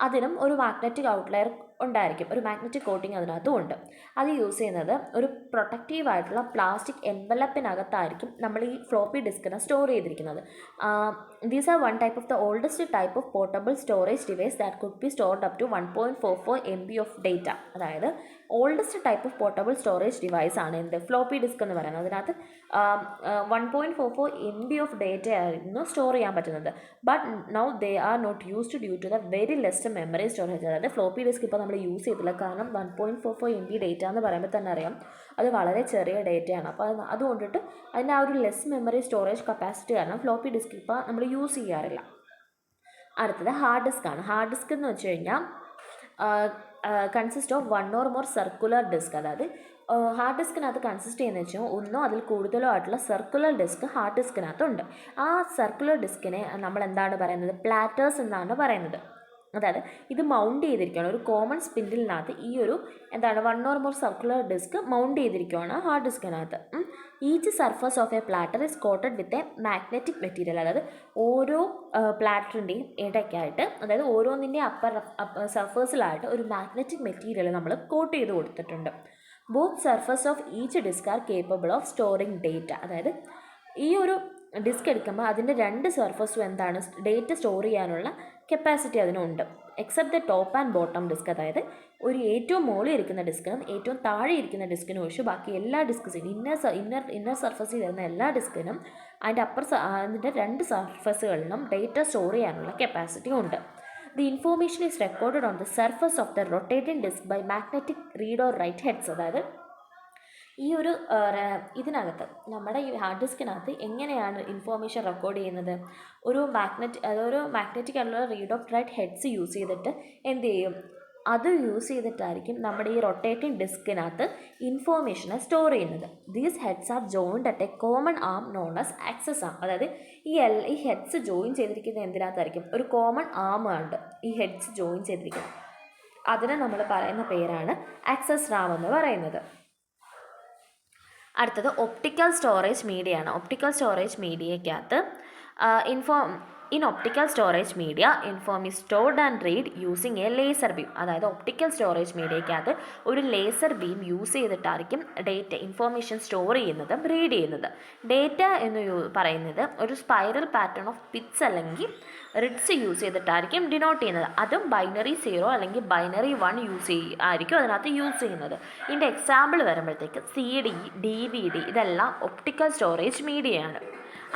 അതിനും ഒരു മാഗ്നറ്റിക് ഔട്ട്ലെയർ ഉണ്ടായിരിക്കും, ഒരു മാഗ്നറ്റിക് കോട്ടിങ് അതിനകത്തും ഉണ്ട്. അത് യൂസ് ചെയ്യുന്നത് ഒരു പ്രൊട്ടക്റ്റീവ് ആയിട്ടുള്ള പ്ലാസ്റ്റിക് എൻവലപ്പിനകത്തായിരിക്കും നമ്മൾ ഈ ഫ്ലോപ്പി ഡിസ്കിനെ സ്റ്റോർ ചെയ്തിരിക്കുന്നത്. These are one type of the oldest type of portable storage device that could be stored up to 1.44 MB of data. അതായത് oldest type of portable storage device ആണ് എന്ത്, floppy disk എന്ന് പറയുന്നത്. അതിനകത്ത് 1.44 MB of data ആയിരുന്നു store ചെയ്യാൻ പറ്റുന്നത്. But now they are not used due to the very less memory storage. അതായത് ഫ്ലോപ്പി ഡിസ്ക് ഇപ്പോൾ നമ്മൾ യൂസ് ചെയ്തില്ല, കാരണം 1.44 MB ഡേറ്റ എന്ന് പറയുമ്പോൾ തന്നെ അറിയാം അത് വളരെ ചെറിയ ഡേറ്റയാണ്. അപ്പോൾ അതുകൊണ്ടിട്ട് അതിൻ്റെ ആ ഒരു ലെസ് മെമ്മറി സ്റ്റോറേജ് കപ്പാസിറ്റി കാരണം ഫ്ലോപ്പി ഡിസ്ക് ഇപ്പോൾ നമ്മൾ യൂസ് ചെയ്യാറില്ല. അടുത്തത് ഹാർഡ് ഡിസ്ക് ആണ്. ഹാർഡ് ഡിസ്ക് എന്ന് വെച്ച് കഴിഞ്ഞാൽ consist of 1 or more circular disk. അതായത് ഹാർഡ് ഡിസ്കിനകത്ത് കൺസിസ്റ്റ് ചെയ്യുന്നത് വെച്ചാൽ ഒന്നോ അതിൽ കൂടുതലോ ആയിട്ടുള്ള സർക്കുലർ ഡിസ്ക് ഹാർഡ് ഡിസ്കിനകത്തുണ്ട്. ആ സർക്കുലർ ഡിസ്കിനെ നമ്മൾ എന്താണ് പറയുന്നത്, പ്ലാറ്റേഴ്സ് എന്നാണ് പറയുന്നത്. അതായത് ഇത് മൗണ്ട് ചെയ്തിരിക്കുകയാണ് ഒരു കോമൺ സ്പിൻഡിലിനകത്ത്. ഈ ഒരു എന്താണ് 1 or more circular disk mount ചെയ്തിരിക്കുകയാണ് ഹാർഡ് ഡിസ്കിനകത്ത്. Each surface of a platter is coated with a magnetic material. അതായത് ഓരോ പ്ലാറ്ററിൻ്റെയും ഇടയ്ക്കായിട്ട്, അതായത് ഓരോന്നിൻ്റെയും അപ്പർ സർഫേസിലായിട്ട് ഒരു മാഗ്നറ്റിക് മെറ്റീരിയൽ നമ്മൾ കോട്ട് ചെയ്ത് കൊടുത്തിട്ടുണ്ട്. Both surface of each disk are capable of storing data. അതായത് ഈ ഒരു ഡിസ്ക് എടുക്കുമ്പോൾ അതിൻ്റെ രണ്ട് സർഫസും എന്താണ് ഡേറ്റ സ്റ്റോർ ചെയ്യാനുള്ള കപ്പാസിറ്റി അതിനുണ്ട്. Except the top and bottom disk, അതായത് ഒരു ഏറ്റവും മുകളിൽ ഇരിക്കുന്ന ഡിസ്കിനും ഏറ്റവും താഴെ ഇരിക്കുന്ന ഡിസ്കിനും ഒഴിച്ച് ബാക്കി എല്ലാ ഡിസ്കിനും ഇന്നർ സർഫസിൽ വരുന്ന എല്ലാ ഡിസ്കിനും അതിൻ്റെ രണ്ട് സർഫസുകളിലും ഡേറ്റ സ്റ്റോർ ചെയ്യാനുള്ള കപ്പാസിറ്റി ഉണ്ട്. The information is recorded on the surface of the rotating disk by magnetic read or write heads. അതായത് ഈ ഒരു ഇതിനകത്ത് നമ്മുടെ ഈ ഹാർഡ് ഡിസ്കിനകത്ത് എങ്ങനെയാണ് ഇൻഫോർമേഷൻ റെക്കോർഡ് ചെയ്യുന്നത്? ഒരു മാഗ്നറ്റിക് ആയിട്ടുള്ള read of write heads use ചെയ്തിട്ട് എന്ത് ചെയ്യും? അത് യൂസ് ചെയ്തിട്ടായിരിക്കും നമ്മുടെ ഈ റൊട്ടേറ്റിംഗ് ഡിസ്കിനകത്ത് ഇൻഫോർമേഷനെ സ്റ്റോർ ചെയ്യുന്നത്. These heads are joined at a common arm known as access arm. അതായത് ഈ ഹെഡ്സ് ജോയിൻ ചെയ്തിരിക്കുന്നത് എന്തിനകത്തായിരിക്കും? ഒരു കോമൺ ആം ഉണ്ട് ഈ ഹെഡ്സ് ജോയിൻ ചെയ്തിരിക്കുന്നത്. അതിനെ നമ്മൾ പറയുന്ന പേരാണ് ആക്സസ് റാം എന്ന് പറയുന്നത്. അടുത്തത് ഒപ്റ്റിക്കൽ സ്റ്റോറേജ് മീഡിയ ആണ്. ഒപ്റ്റിക്കൽ സ്റ്റോറേജ് മീഡിയയ്ക്കകത്ത് in optical storage media inform is stored and read using a laser beam. അതായത് ഒപ്റ്റിക്കൽ സ്റ്റോറേജ് മീഡിയയ്ക്കകത്ത് ഒരു ലേസർ ബീം യൂസ് ചെയ്തിട്ടായിരിക്കും ഇൻഫോർമേഷൻ സ്റ്റോർ ചെയ്യുന്നതും റീഡ് ചെയ്യുന്നത്. ഡേറ്റ എന്ന് പറയുന്നത് ഒരു സ്പൈറൽ പാറ്റേൺ ഓഫ് പിറ്റ്സ് അല്ലെങ്കിൽ റിഡ്സ് യൂസ് ചെയ്തിട്ടായിരിക്കും ഡിനോട്ട് ചെയ്യുന്നത്. അതും ബൈനറി 0 അല്ലെങ്കിൽ ബൈനറി 1 ആയിരിക്കും അതിനകത്ത് യൂസ് ചെയ്യുന്നത്. ഇതിൻ്റെ എക്സാമ്പിൾ വരുമ്പോഴത്തേക്ക് CD, DVD ഇതെല്ലാം ഒപ്റ്റിക്കൽ സ്റ്റോറേജ് മീഡിയയാണ്.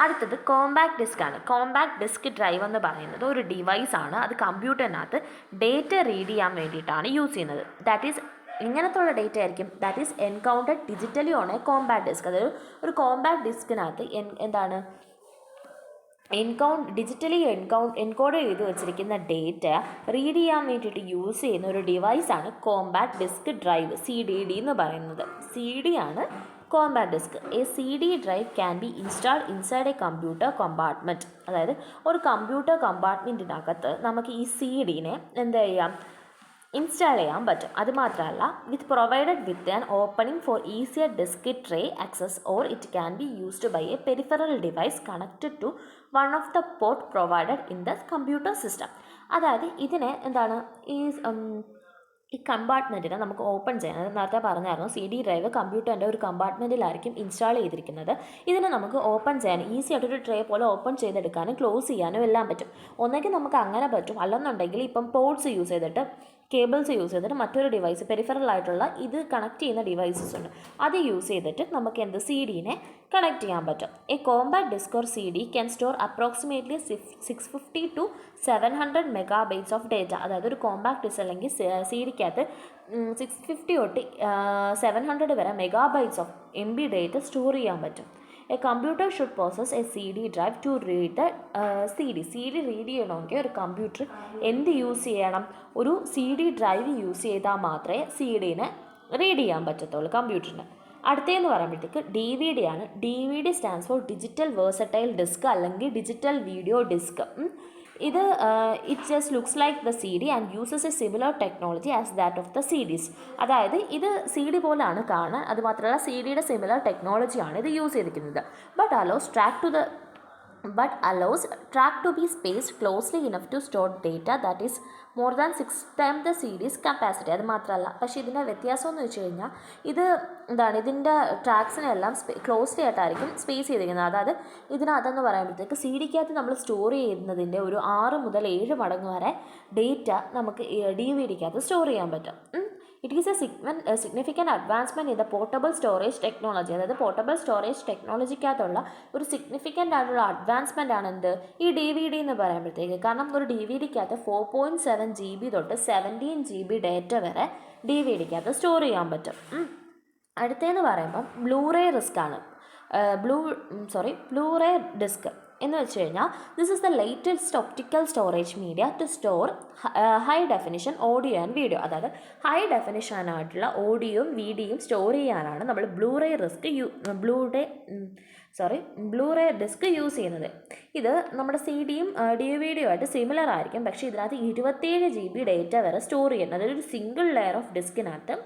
അടുത്തത് കോമ്പാക്ട് ഡിസ്ക് ആണ്. കോമ്പാക്ട് ഡിസ്ക് ഡ്രൈവ് എന്ന് പറയുന്നത് ഒരു ഡിവൈസാണ്. അത് കമ്പ്യൂട്ടറിനകത്ത് ഡേറ്റ റീഡ് ചെയ്യാൻ വേണ്ടിയിട്ടാണ് യൂസ് ചെയ്യുന്നത്. ദാറ്റ് ഈസ് ഇങ്ങനത്തുള്ള ഡേറ്റ ആയിരിക്കും that is encountered digitally on a compact disc. അതായത് ഒരു കോമ്പാക്ട് ഡിസ്കിനകത്ത് എന്താണ് ഡിജിറ്റലി എൻകോഡ് ചെയ്ത് വെച്ചിരിക്കുന്ന ഡേറ്റ റീഡ് ചെയ്യാൻ വേണ്ടിയിട്ട് യൂസ് ചെയ്യുന്ന ഒരു ഡിവൈസാണ് കോമ്പാക്ട് ഡിസ്ക് ഡ്രൈവ്, CDD എന്ന് പറയുന്നത്. CD ആണ് compact disk. A CD drive can be installed inside A computer compartment. അതായത് ഒരു കമ്പ്യൂട്ടർ കമ്പാർട്ട്മെൻറ്റിനകത്ത് നമുക്ക് ഈ CDനെ എന്ത് ചെയ്യാം? ഇൻസ്റ്റാൾ ചെയ്യാൻ പറ്റും. അതുമാത്രമല്ല with provided with an opening for easier disc tray access or it can be used by a peripheral device connected to one of the port provided in the computer system. അതായത് ഇതിനെ എന്താണ് ഈ കമ്പാർട്ട്മെൻറ്റിനെ നമുക്ക് open ചെയ്യാൻ, അത് നേരത്തെ പറഞ്ഞായിരുന്നു CD drive കമ്പ്യൂട്ടറിൻ്റെ ഒരു കമ്പാർട്ട്മെൻറ്റിലായിരിക്കും ഇൻസ്റ്റാൾ ചെയ്തിരിക്കുന്നത്. ഇതിനെ നമുക്ക് ഓപ്പൺ ചെയ്യാൻ ഈസി ആയിട്ടൊരു ട്രേ പോലെ ഓപ്പൺ ചെയ്തെടുക്കാനും ക്ലോസ് ചെയ്യാനും എല്ലാം പറ്റും. ഒന്നെങ്കിൽ നമുക്ക് അങ്ങനെ പറ്റും, അല്ലെന്നുണ്ടെങ്കിൽ ഇപ്പം പോർട്സ് യൂസ് ചെയ്തിട്ട് കേബിൾസ് യൂസ് ചെയ്തിട്ട് മറ്റൊരു ഡിവൈസ് പെരിഫറൽ ആയിട്ടുള്ള ഇത് കണക്ട് ചെയ്യുന്ന ഡിവൈസസ് ഉണ്ട്, അത് യൂസ് ചെയ്തിട്ട് നമുക്ക് CDനെ കണക്ട് ചെയ്യാൻ പറ്റും. A compact disk or CD can store approximately 650 to 700 megabytes of data. അതായത് ഒരു കോമ്പാക്ട് ഡിസ്ക് അല്ലെങ്കിൽ CDക്കകത്ത് 650 തൊട്ട് 700 വരെ megabytes of MB data store ചെയ്യാൻ പറ്റും. A computer should process a CD drive to read the CD read ചെയ്യണമെങ്കിൽ ഒരു computer എന്ത് യൂസ് ചെയ്യണം? ഒരു CD ഡ്രൈവ് യൂസ് ചെയ്താൽ മാത്രമേ CDനെ റീഡ് ചെയ്യാൻ പറ്റത്തുള്ളൂ കമ്പ്യൂട്ടറിന്. അടുത്തതെന്ന് പറയുമ്പോഴത്തേക്ക് DVD ആണ്. DVD stands for digital versatile disk അല്ലെങ്കിൽ ഡിജിറ്റൽ വീഡിയോ ഡിസ്ക്. ഇത് it just looks like the CD and uses a similar technology as that of the CDs. അതായത് ഇത് CD പോലെയാണ് കാണാൻ, അതുമാത്രമല്ല CDയുടെ സിമിലർ ടെക്നോളജിയാണ് ഇത് യൂസ് ചെയ്തിരിക്കുന്നത്. But allows track to be spaced closely enough to store data that is more than 6 times the CD's capacity. അത് മാത്രമല്ല, പക്ഷേ ഇതിൻ്റെ വ്യത്യാസം എന്ന് വെച്ച് കഴിഞ്ഞാൽ ഇതിൻ്റെ ട്രാക്സിനെല്ലാം ക്ലോസ്ലി ആയിട്ടായിരിക്കും സ്പേസ് ചെയ്തിരിക്കുന്നത്. അതായത് ഇതിനകത്തെന്ന് പറയുമ്പോഴത്തേക്ക് CDക്കകത്ത് നമ്മൾ സ്റ്റോർ ചെയ്യുന്നതിൻ്റെ ഒരു 6 മുതൽ 7 മടങ്ങ് വരെ ഡേറ്റ നമുക്ക് DVDക്കകത്ത് സ്റ്റോർ ചെയ്യാൻ പറ്റും. It is A significant advancement in the portable storage technology. അതായത് പോർട്ടബിൾ സ്റ്റോറേജ് ടെക്നോളജിക്കകത്തുള്ള ഒരു സിഗ്നിഫിക്കൻ്റ് ആയിട്ടുള്ള അഡ്വാൻസ്മെൻ്റ് ആണ് ഈ DVD എന്ന് പറയുമ്പോഴത്തേക്ക്. കാരണം ഒരു DVDക്കകത്ത് 4.7 GB തൊട്ട് 17 GB ഡേറ്റ വരെ DVDക്കകത്ത് സ്റ്റോർ ചെയ്യാൻ പറ്റും. അടുത്തതെന്ന് പറയുമ്പം ബ്ലൂറേ ഡിസ്ക് എന്ന് വെച്ച് കഴിഞ്ഞാൽ this is the latest optical storage media to store high definition audio and video. അതായത് ഹൈ ഡെഫിനിഷനായിട്ടുള്ള ഓഡിയോയും വീഡിയോയും സ്റ്റോർ ചെയ്യാനാണ് നമ്മൾ ബ്ലൂറേ ഡിസ്ക് യൂസ് ചെയ്യുന്നത്. ഇത് നമ്മുടെ CDയും DVDയും ആയിട്ട് സിമിലർ ആയിരിക്കും, പക്ഷേ ഇതിനകത്ത് 27 GB ഡേറ്റ വരെ സ്റ്റോർ ചെയ്യുന്നത്. അതായത് ഒരു സിംഗിൾ ലെയർ ഓഫ് ഡിസ്കിനകത്ത്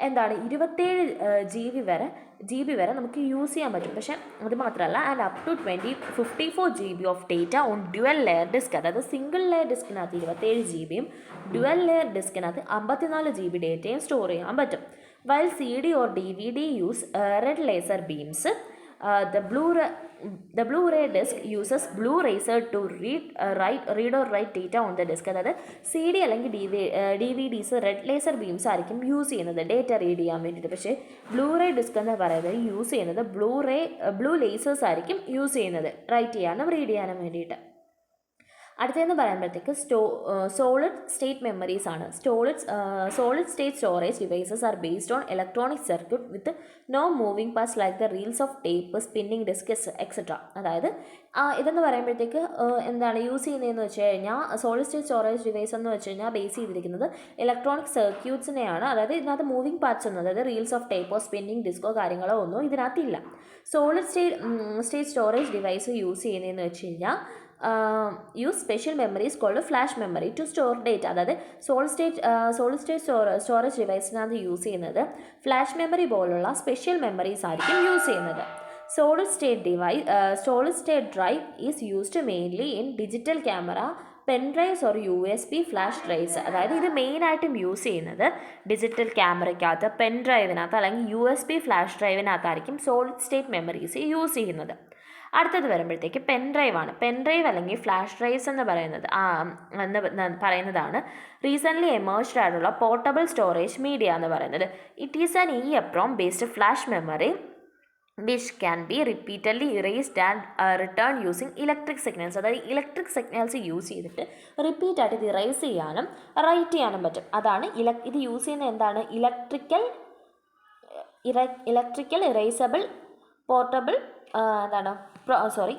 27 GB വരെ നമുക്ക് യൂസ് ചെയ്യാൻ പറ്റും. പക്ഷേ അത് മാത്രമല്ല, and up to 54 GB of data on dual layer disc. അതായത് സിംഗിൾ ലെയർ ഡിസ്കിനകത്ത് 27 GB ഡ്യുവൽ ലെയർ ഡിസ്കിനകത്ത് 54 GB ഡേറ്റയും സ്റ്റോർ ചെയ്യാൻ പറ്റും. While CD or DVD use red laser beams the Blu-ray disc uses blue eraser to read or write data on the disc. അതായത് CD അല്ലെങ്കിൽ DVDs red laser beams ആയിരിക്കും use ചെയ്യുന്നത് data read ചെയ്യാൻ വേണ്ടിയിട്ട്. പക്ഷേ blue ray disk എന്ന് പറയുന്നത് use ചെയ്യുന്നത് ബ്ലൂ ലേസേഴ്സ് ആയിരിക്കും യൂസ് ചെയ്യുന്നത് റൈറ്റ് ചെയ്യാനും റീഡ് ചെയ്യാനും വേണ്ടിയിട്ട്. അടുത്തതെന്ന് പറയുമ്പോഴത്തേക്ക് സോളിഡ് സ്റ്റേറ്റ് മെമ്മറീസ് ആണ്. Solid state storage devices are based on electronic circuit with no moving parts like the reels of tape, spinning disk etcetera. അതായത് ഇതെന്ന് പറയുമ്പോഴത്തേക്ക് എന്താണ് യൂസ് ചെയ്യുന്നതെന്ന് വെച്ച് കഴിഞ്ഞാൽ സോളിഡ് സ്റ്റേറ്റ് സ്റ്റോറേജ് ഡിവൈസ് എന്ന് വെച്ച് കഴിഞ്ഞാൽ ബേസ് ചെയ്തിരിക്കുന്നത് ഇലക്ട്രോണിക് സർക്യൂട്ട്സിനെയാണ്. അതായത് ഇതിനകത്ത് മൂവിങ് പാർട്സ് ഒന്നും, അതായത് റീൽസ് ഓഫ് ടേപ്പോ സ്പിന്നിങ് ഡിസ്കോ കാര്യങ്ങളോ ഒന്നും ഇതിനകത്തില്ല. Solid state storage device use ചെയ്യുന്നതെന്ന് വെച്ച് കഴിഞ്ഞാൽ use special memories called flash memory to store data. അതായത് സോളിഡ് സ്റ്റേറ്റ് സ്റ്റോറേജ് ഡിവൈസിനകത്ത് യൂസ് ചെയ്യുന്നത് ഫ്ലാഷ് മെമ്മറി പോലുള്ള സ്പെഷ്യൽ മെമ്മറീസ് ആയിരിക്കും യൂസ് ചെയ്യുന്നത്. Solid state drive is used mainly in digital camera, pen drives or USB flash drives. അതായത് ഇത് മെയിനായിട്ടും use ചെയ്യുന്നത് ഡിജിറ്റൽ ക്യാമറയ്ക്കകത്ത്, പെൻ ഡ്രൈവിനകത്ത് അല്ലെങ്കിൽ USB ഫ്ലാഷ് ഡ്രൈവിനകത്തായിരിക്കും സോളിഡ് സ്റ്റേറ്റ് മെമ്മറീസ് യൂസ് ചെയ്യുന്നത്. അടുത്തത് വരുമ്പോഴത്തേക്ക് പെൻ ഡ്രൈവ് ആണ്. പെൻ ഡ്രൈവ് അല്ലെങ്കിൽ ഫ്ലാഷ് ഡ്രൈവ്സ് എന്ന് പറയുന്നതാണ് റീസെൻ്റ്ലി എമേർജ്ഡ് ആയിട്ടുള്ള പോർട്ടബിൾ സ്റ്റോറേജ് മീഡിയ എന്ന് പറയുന്നത്. It is an EEPROM based flash memory which can be repeatedly erased and returned using electric signals. അതായത് ഇലക്ട്രിക് സിഗ്നൽസ് യൂസ് ചെയ്തിട്ട് repeat ആയിട്ട് ഇത് ഇറേസ് ചെയ്യാനും റൈറ്റ് ചെയ്യാനും പറ്റും. അതാണ് ഇത് യൂസ് ചെയ്യുന്ന എന്താണ് electrical erasable portable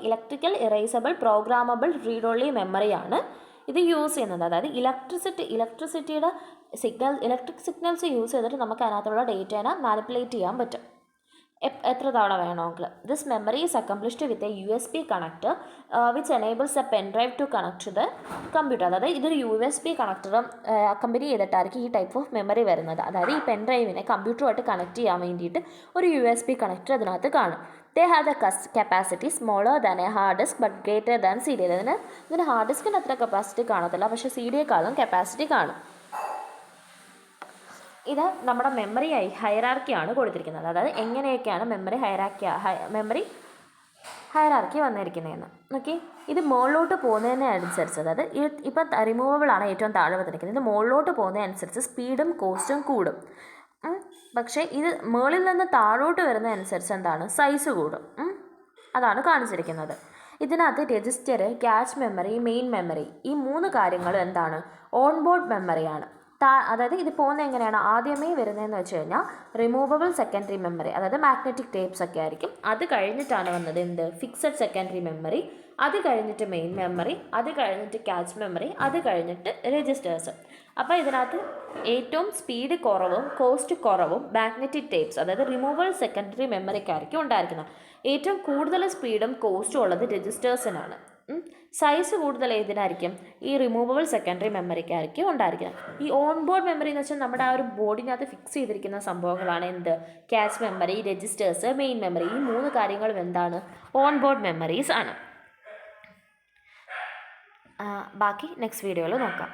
electrical erasable programmable read only മെമ്മറിയാണ് ഇത് യൂസ് ചെയ്യുന്നത്. അതായത് ഇലക്ട്രിക് സിഗ്നൽസ് യൂസ് ചെയ്തിട്ട് നമുക്ക് അതിനകത്തുള്ള ഡേറ്റേനെ മാനിപ്പുലേറ്റ് ചെയ്യാൻ പറ്റും എത്ര തവണ വേണമെങ്കിൽ. This memory is accomplished with a USB connector which enables a pen drive to connect to the computer. അതായത് ഇതൊരു USB കണക്ടറും കമ്പനി ചെയ്തിട്ടായിരിക്കും ഈ ടൈപ്പ് ഓഫ് മെമ്മറി വരുന്നത്. അതായത് ഈ പെൻ ഡ്രൈവിനെ കമ്പ്യൂട്ടറുമായിട്ട് കണക്ട് ചെയ്യാൻ വേണ്ടിയിട്ട് ഒരു USB കണക്ടർ അതിനകത്ത് കാണും. They have the capacity smaller than a hard disk but greater than CD. ഇതിന് ഹാർഡ് ഡിസ്കിന് അത്ര കപ്പാസിറ്റി കാണത്തില്ല, പക്ഷേ CD-യെക്കാളും കപ്പാസിറ്റി കാണും. ഇത് നമ്മുടെ മെമ്മറി ഹൈറാർക്കിയാണ് കൊടുത്തിരിക്കുന്നത്. അതായത് എങ്ങനെയൊക്കെയാണ് മെമ്മറി ഹൈറാർക്കി വന്നിരിക്കുന്നതെന്ന്. ഓക്കെ, ഇത് മുകളിലോട്ട് പോകുന്നതിനനുസരിച്ച്, അതായത് ഇപ്പം റിമൂവബിൾ ആണ് ഏറ്റവും താഴെ വന്നിരിക്കുന്നത്. ഇത് മുകളിലോട്ട് പോകുന്നതനുസരിച്ച് സ്പീഡും കോസ്റ്റും കൂടും. പക്ഷേ ഇത് മുകളിൽ നിന്ന് താഴോട്ട് വരുന്നതനുസരിച്ച് എന്താണ് സൈസ് കൂടും. അതാണ് കാണിച്ചിരിക്കുന്നത്. ഇതിനകത്ത് register, catch memory, main memory ഈ 3 കാര്യങ്ങളും എന്താണ് ഓൺബോർഡ് മെമ്മറിയാണ്. അതായത് ഇത് പോകുന്നത് എങ്ങനെയാണ് ആദ്യമേ വരുന്നതെന്ന് വെച്ച് കഴിഞ്ഞാൽ റിമൂവബിൾ സെക്കൻഡറി മെമ്മറി, അതായത് മാഗ്നറ്റിക് ടേപ്സ് ഒക്കെ ആയിരിക്കും. അത് കഴിഞ്ഞിട്ടാണ് വന്നത് ഫിക്സഡ് സെക്കൻഡറി മെമ്മറി, അത് കഴിഞ്ഞിട്ട് മെയിൻ മെമ്മറി, അത് കഴിഞ്ഞിട്ട് ക്യാച്ച് മെമ്മറി, അത് കഴിഞ്ഞിട്ട് രജിസ്റ്റേഴ്സ്. അപ്പോൾ ഇതിനകത്ത് ഏറ്റവും സ്പീഡ് കുറവും കോസ്റ്റ് കുറവും മാഗ്നറ്റിക് ടേപ്സ്, അതായത് റിമൂവബിൾ സെക്കൻഡറി മെമ്മറിക്കായിരിക്കും ഉണ്ടായിരിക്കുന്നത്. ഏറ്റവും കൂടുതൽ സ്പീഡും കോസ്റ്റും ഉള്ളത് രജിസ്റ്റേഴ്സിനാണ്. സൈസ് കൂടുതൽ ഏതിനായിരിക്കും ഈ റിമൂവബിൾ സെക്കൻഡറി മെമ്മറിക്കായിരിക്കും ഉണ്ടായിരിക്കുന്നത്. ഈ ഓൺ ബോർഡ് മെമ്മറി എന്ന് വെച്ചാൽ നമ്മുടെ ആ ഒരു ബോർഡിനകത്ത് ഫിക്സ് ചെയ്തിരിക്കുന്ന സംഭവങ്ങളാണ് catch memory, registers, main memory. ഈ 3 കാര്യങ്ങളും എന്താണ് ഓൺ ബോർഡ് മെമ്മറീസ് ആണ്. ബാക്കി നെക്സ്റ്റ് വീഡിയോയിൽ നോക്കാം.